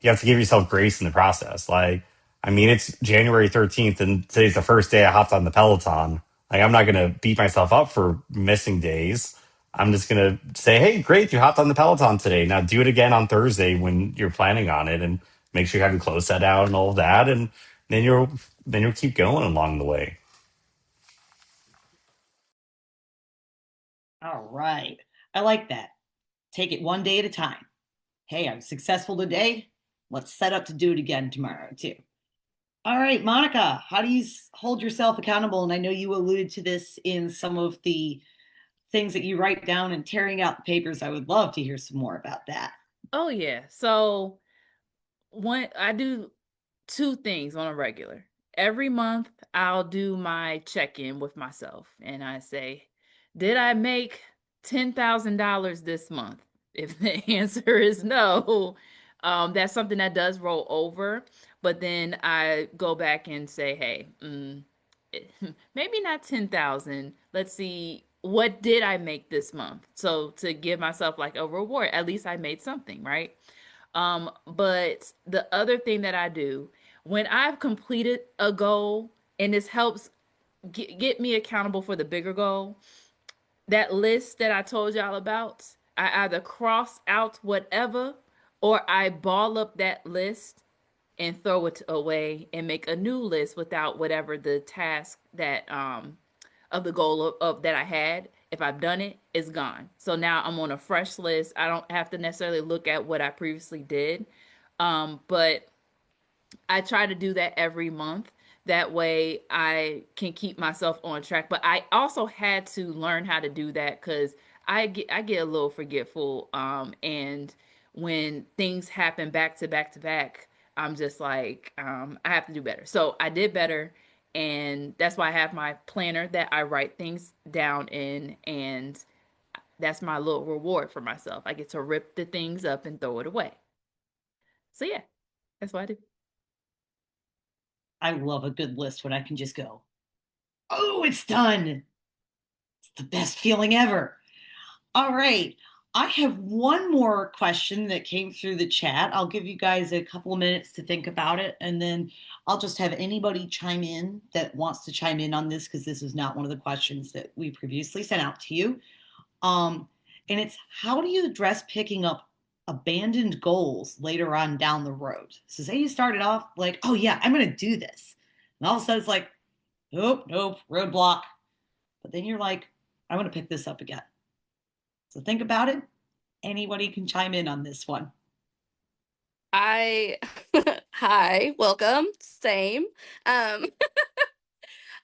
you have to give yourself grace in the process. Like, I mean, it's January 13th, and today's the first day I hopped on the Peloton. Like, I'm not going to beat myself up for missing days. I'm just going to say, hey, great, you hopped on the Peloton today. Now do it again on Thursday when you're planning on it, and make sure you have your clothes set out and all of that. And then you'll keep going along the way. All right. I like that. Take it one day at a time. Hey, I was successful today. Let's set up to do it again tomorrow, too. All right, Monica, how do you hold yourself accountable? And I know you alluded to this in some of the things that you write down and tearing out the papers. I would love to hear some more about that. Oh yeah. So I do two things on a regular. Every month I'll do my check-in with myself and I say, did I make $10,000 this month? If the answer is no, that's something that does roll over. But then I go back and say, hey, maybe not 10,000. Let's see, what did I make this month? So to give myself like a reward, at least I made something, right? But the other thing that I do when I've completed a goal, and this helps get me accountable for the bigger goal, that list that I told y'all about, I either cross out whatever or I ball up that list and throw it away and make a new list without whatever the task that of the goal of that I had. If I've done it, it's gone. So now I'm on a fresh list. I don't have to necessarily look at what I previously did. But I try to do that every month. That way I can keep myself on track. But I also had to learn how to do that because I get a little forgetful. And when things happen back to back to back, I'm just like, I have to do better. So I did better. And that's why I have my planner that I write things down in. And that's my little reward for myself. I get to rip the things up and throw it away. So yeah, that's what I do. I love a good list when I can just go, oh, it's done. It's the best feeling ever. All right. I have one more question that came through the chat. I'll give you guys a couple of minutes to think about it, and then I'll just have anybody chime in that wants to chime in on this because this is not one of the questions that we previously sent out to you. Um, and it's how do you address picking up abandoned goals later on down the road? So say you started off like, oh yeah, I'm going to do this. And all of a sudden it's like, nope, roadblock. But then you're like, I want to pick this up again. So think about it. Anybody can chime in on this one. I Hi, welcome. Same. Um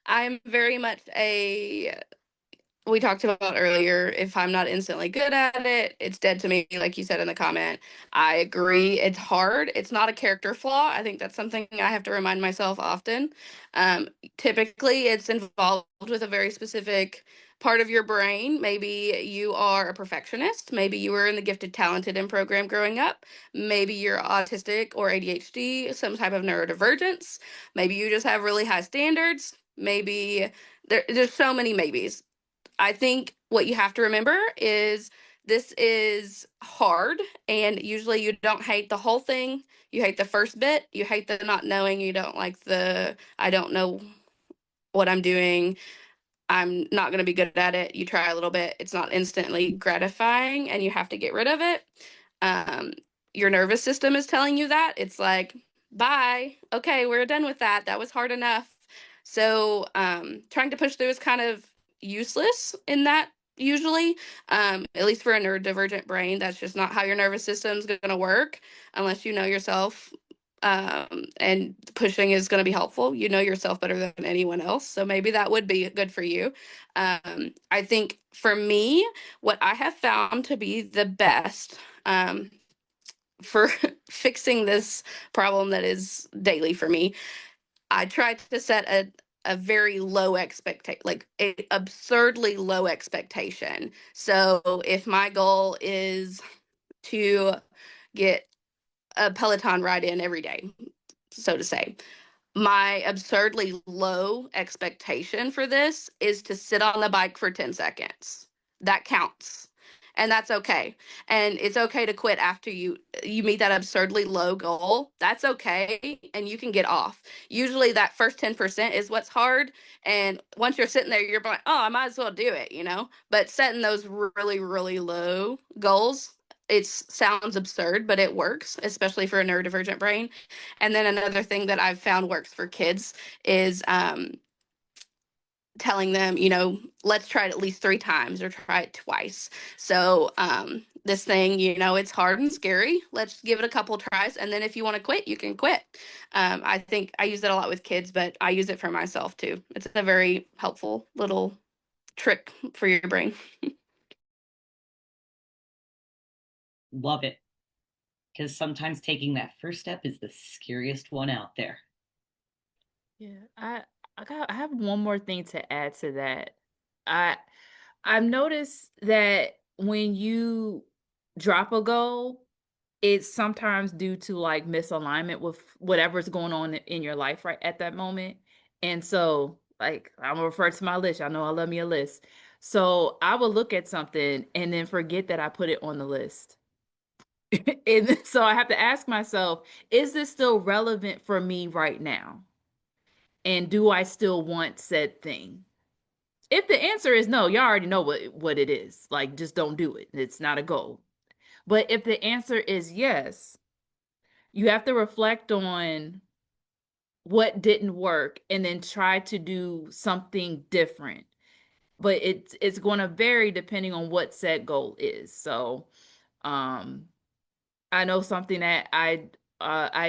I'm very much a we talked about earlier, if I'm not instantly good at it, it's dead to me, like you said in the comment. I agree. It's hard. It's not a character flaw. I think that's something I have to remind myself often. Typically, it's involved with a very specific part of your brain. Maybe you are a perfectionist. Maybe you were in the gifted, talented, and program growing up. Maybe you're autistic or ADHD, some type of neurodivergence. Maybe you just have really high standards. Maybe there's so many maybes. I think what you have to remember is this is hard, and usually you don't hate the whole thing. You hate the first bit. You hate the not knowing. You don't like the I don't know what I'm doing. I'm not going to be good at it. You try a little bit. It's not instantly gratifying, and you have to get rid of it. Um, your nervous system is telling you that. It's like, bye. Okay, we're done with that. That was hard enough. So trying to push through is kind of useless in that usually, at least for a neurodivergent brain. That's just not how your nervous system is going to work unless you know yourself. And pushing is going to be helpful. You know yourself better than anyone else. So maybe that would be good for you. I think for me, what I have found to be the best for fixing this problem that is daily for me, I tried to set a very low expectation, like a absurdly low expectation. So if my goal is to get a Peloton ride in every day, so to say, my absurdly low expectation for this is to sit on the bike for 10 seconds. That counts. and that's okay. And it's okay to quit after you meet that absurdly low goal. That's okay, and you can get off. Usually that first 10% is what's hard, and once you're sitting there you're like, oh, I might as well do it, you know. But setting those really really low goals, it sounds absurd, but it works, especially for a neurodivergent brain. And then another thing that I've found works for kids is telling them, you know, let's try it at least 3 times or try it twice. So this thing, you know, it's hard and scary. Let's give it a couple tries, and then if you want to quit, you can quit. I think I use it a lot with kids, but I use it for myself too. It's a very helpful little trick for your brain. Love it. Because sometimes taking that first step is the scariest one out there. Yeah, I have one more thing to add to that. I I've noticed that when you drop a goal, it's sometimes due to like misalignment with whatever's going on in your life right at that moment. And so, like, I'm gonna refer to my list. I know I love me a list. So I will look at something and then forget that I put it on the list. And so I have to ask myself, is this still relevant for me right now? And do I still want said thing? If the answer is no, y'all already know what it is. Like, just don't do it. It's not a goal. But if the answer is yes, you have to reflect on what didn't work and then try to do something different. But it's going to vary depending on what said goal is. So, um I know something that I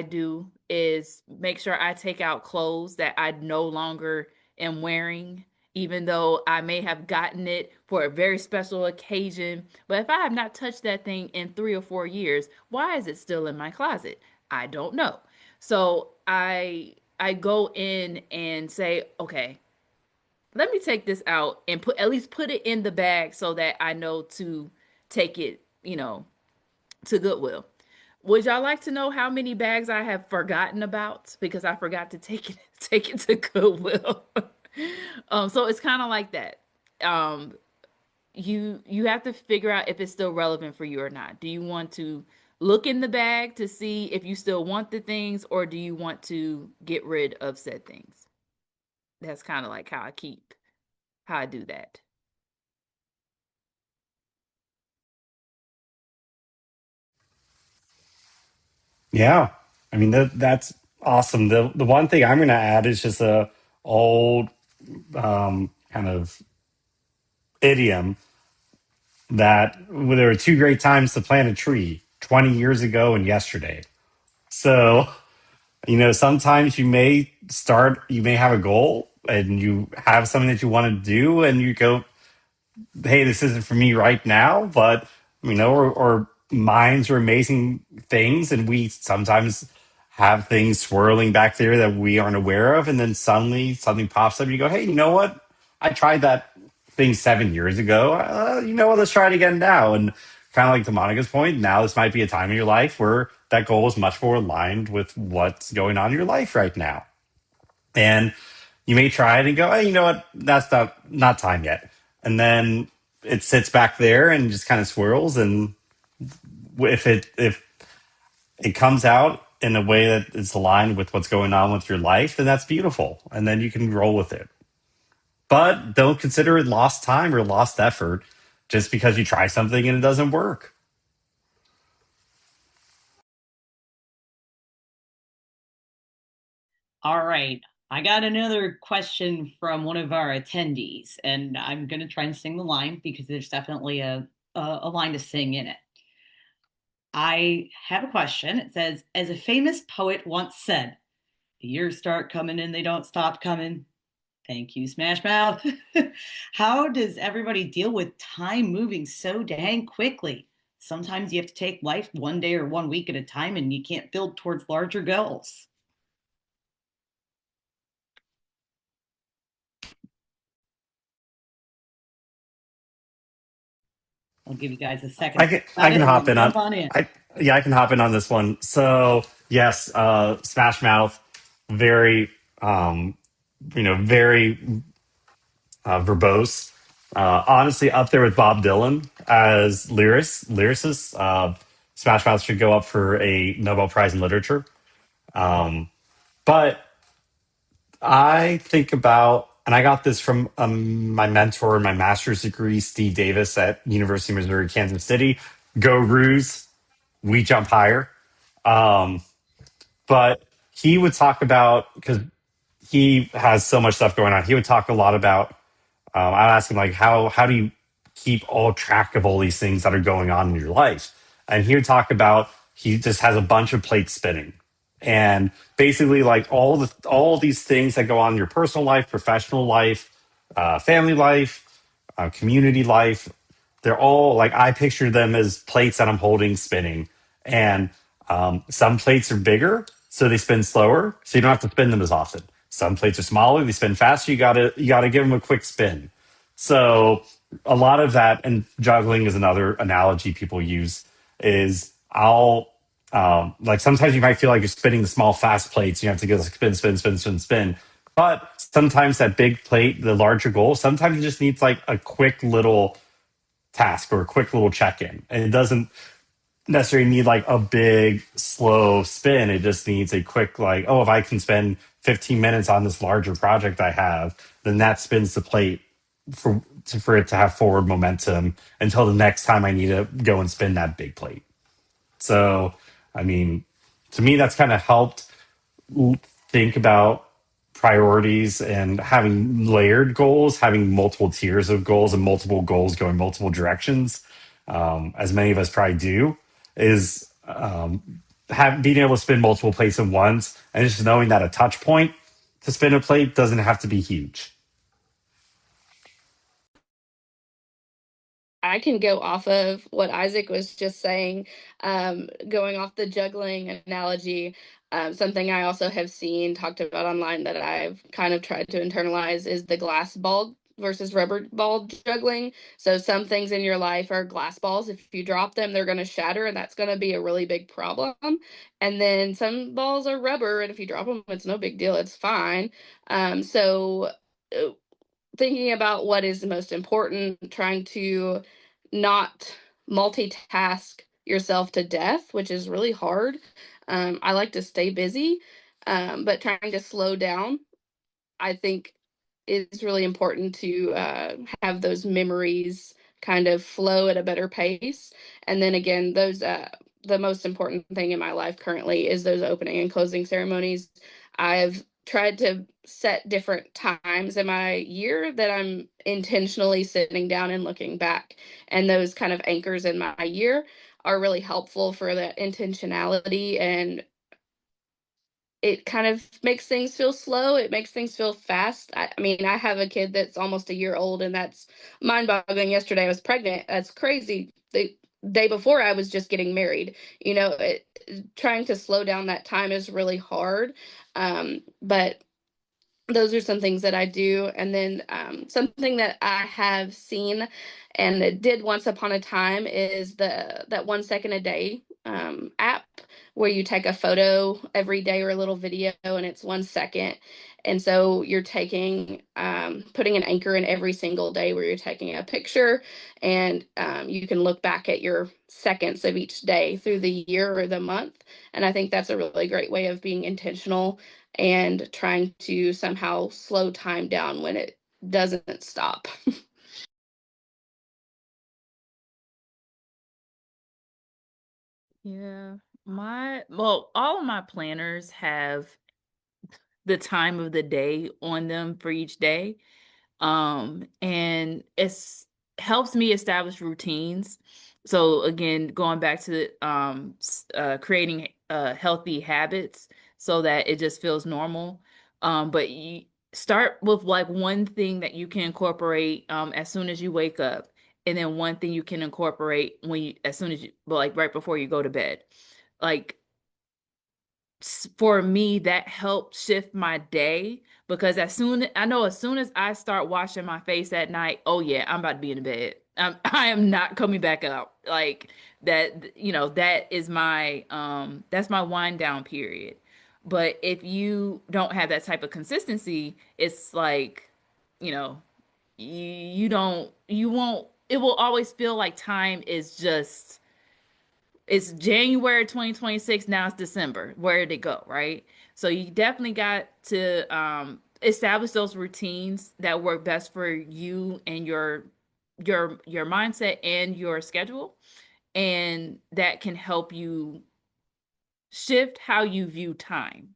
do is make sure I take out clothes that I no longer am wearing, even though I may have gotten it for a very special occasion. But if I have not touched that thing in 3 or 4 years, why is it still in my closet? I don't know. So I go in and say, okay, let me take this out and put it in the bag so that I know to take it, you know, to Goodwill. Would y'all like to know how many bags I have forgotten about because I forgot to take it take it to Goodwill? So it's kind of like that. Um, you have to figure out if it's still relevant for you or not. Do you want to look in the bag to see if you still want the things, or do you want to get rid of said things? That's kind of like how I do that. Yeah. I mean that's awesome. The one thing I'm going to add is just a old kind of idiom that there were two great times to plant a tree, 20 years ago and yesterday. So, sometimes you may have a goal and you have something that you want to do and you go, hey, this isn't for me right now, but or minds are amazing things, and we sometimes have things swirling back there that we aren't aware of, and then suddenly something pops up, and you go, hey, you know what? I tried that thing 7 years ago. You know what? Let's try it again now. And kind of like to Monica's point, now this might be a time in your life where that goal is much more aligned with what's going on in your life right now. And you may try it and go, hey, you know what? That's not time yet. And then it sits back there and just kind of swirls. And if it comes out in a way that is aligned with what's going on with your life, then that's beautiful. And then you can roll with it. But don't consider it lost time or lost effort just because you try something and it doesn't work. All right. I got another question from one of our attendees, and I'm going to try and sing the line because there's definitely a line to sing in it. I have a question. It says, as a famous poet once said, the years start coming and they don't stop coming. Thank you, Smash Mouth. How does everybody deal with time moving so dang quickly? Sometimes you have to take life one day or 1 week at a time, and you can't build towards larger goals. I'll give you guys a second I to can think I about can it and hop then in on jump on in. I can hop in on this one. So yes, Smash Mouth, very very verbose Honestly, up there with Bob Dylan as lyricist. Smash Mouth should go up for a Nobel Prize in Literature. But I think about, and I got this from my mentor in my master's degree, Steve Davis at University of Missouri, Kansas City. Go Roos, we jump higher. Um, but he would talk about, because he has so much stuff going on. He would talk a lot about. I'd ask him like, how do you keep all track of all these things that are going on in your life? And he would talk about he just has a bunch of plates spinning, and basically like all these things that go on in your personal life, professional life, family life, community life. They're all like I picture them as plates that I'm holding spinning, and some plates are bigger, so they spin slower, so you don't have to spin them as often. Some plates are smaller, they spin faster. You gotta give them a quick spin. So a lot of that, and juggling is another analogy people use. Is I'll like sometimes you might feel like you're spinning the small fast plates. You have to go spin, spin, spin, spin, spin. But sometimes that big plate, the larger goal, sometimes it just needs like a quick little task or a quick little check in. And it doesn't necessarily need like a big, slow spin. It just needs a quick, like, oh, if I can spend 15 minutes on this larger project I have, then that spins the plate for it to have forward momentum until the next time I need to go and spin that big plate. So, I mean, to me, that's kind of helped think about priorities and having layered goals, having multiple tiers of goals and multiple goals going multiple directions, as many of us probably do, is being able to spin multiple plates at once and just knowing that a touch point to spin a plate doesn't have to be huge. I can go off of what Isaac was just saying, going off the juggling analogy. Something I also have seen talked about online that I've kind of tried to internalize is the glass ball versus rubber ball juggling. So some things in your life are glass balls. If you drop them, they're going to shatter, and that's going to be a really big problem. And then some balls are rubber, and if you drop them, it's no big deal. It's fine. So thinking about what is the most important, trying to not multitask yourself to death, which is really hard. I like to stay busy, but trying to slow down, I think, is really important to have those memories kind of flow at a better pace. And then again, those the most important thing in my life currently is those opening and closing ceremonies. I've tried to set different times in my year that I'm intentionally sitting down and looking back. And those kind of anchors in my year are really helpful for that intentionality, and it kind of makes things feel slow. It makes things feel fast. I mean, I have a kid that's almost a year old, and that's mind boggling. Yesterday I was pregnant. That's crazy. The day before I was just getting married. Trying to slow down that time is really hard. But those are some things that I do. And then something that I have seen and it did once upon a time is the that 1 second a day app where you take a photo every day or a little video and it's 1 second. And so you're taking putting an anchor in every single day where you're taking a picture, and you can look back at your seconds of each day through the year or the month. And I think that's a really great way of being intentional and trying to somehow slow time down when it doesn't stop. Yeah. All of my planners have the time of the day on them for each day. And it's helps me establish routines. So again, going back to creating healthy habits so that it just feels normal. But you start with like one thing that you can incorporate as soon as you wake up, and then one thing you can incorporate as soon as you, well, like right before you go to bed. Like for me, that helped shift my day, because as soon as I start washing my face at night, oh yeah, I'm about to be in bed. I am not coming back up. Like that, that is that's my wind down period. But if you don't have that type of consistency, it's like, you know, you won't, it will always feel like time is just, it's January 2026, now it's December. Where did it go, right? So you definitely got to establish those routines that work best for you and your mindset and your schedule, and that can help you shift how you view time.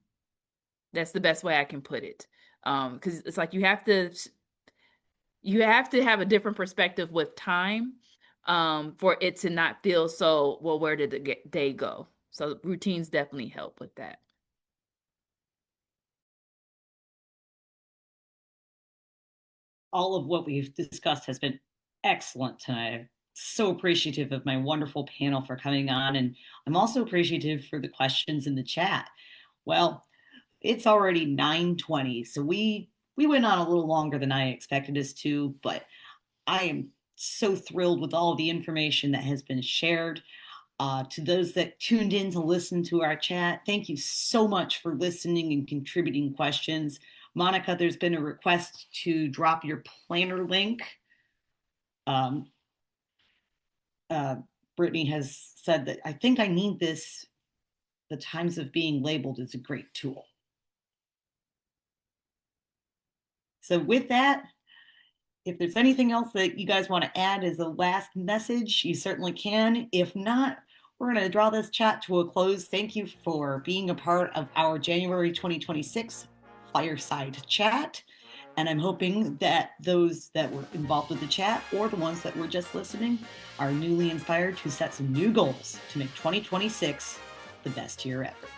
That's the best way I can put it. Because it's like you have to have a different perspective with time, for it to not feel so, well, where did the day go? So routines definitely help with that. All of what we've discussed has been excellent tonight. I'm so appreciative of my wonderful panel for coming on, and I'm also appreciative for the questions in the chat. Well, it's already 9:20, so we went on a little longer than I expected us to, but I am so thrilled with all the information that has been shared. To those that tuned in to listen to our chat, thank you so much for listening and contributing questions. Monica, there's been a request to drop your planner link. Um, uh, Brittany has said that I think I need this. The Times of Being Labeled is a great tool. So with that, if there's anything else that you guys want to add as a last message, you certainly can. If not, we're going to draw this chat to a close. Thank you for being a part of our January 2026 Fireside Chat. And I'm hoping that those that were involved with the chat or the ones that were just listening are newly inspired to set some new goals to make 2026 the best year ever.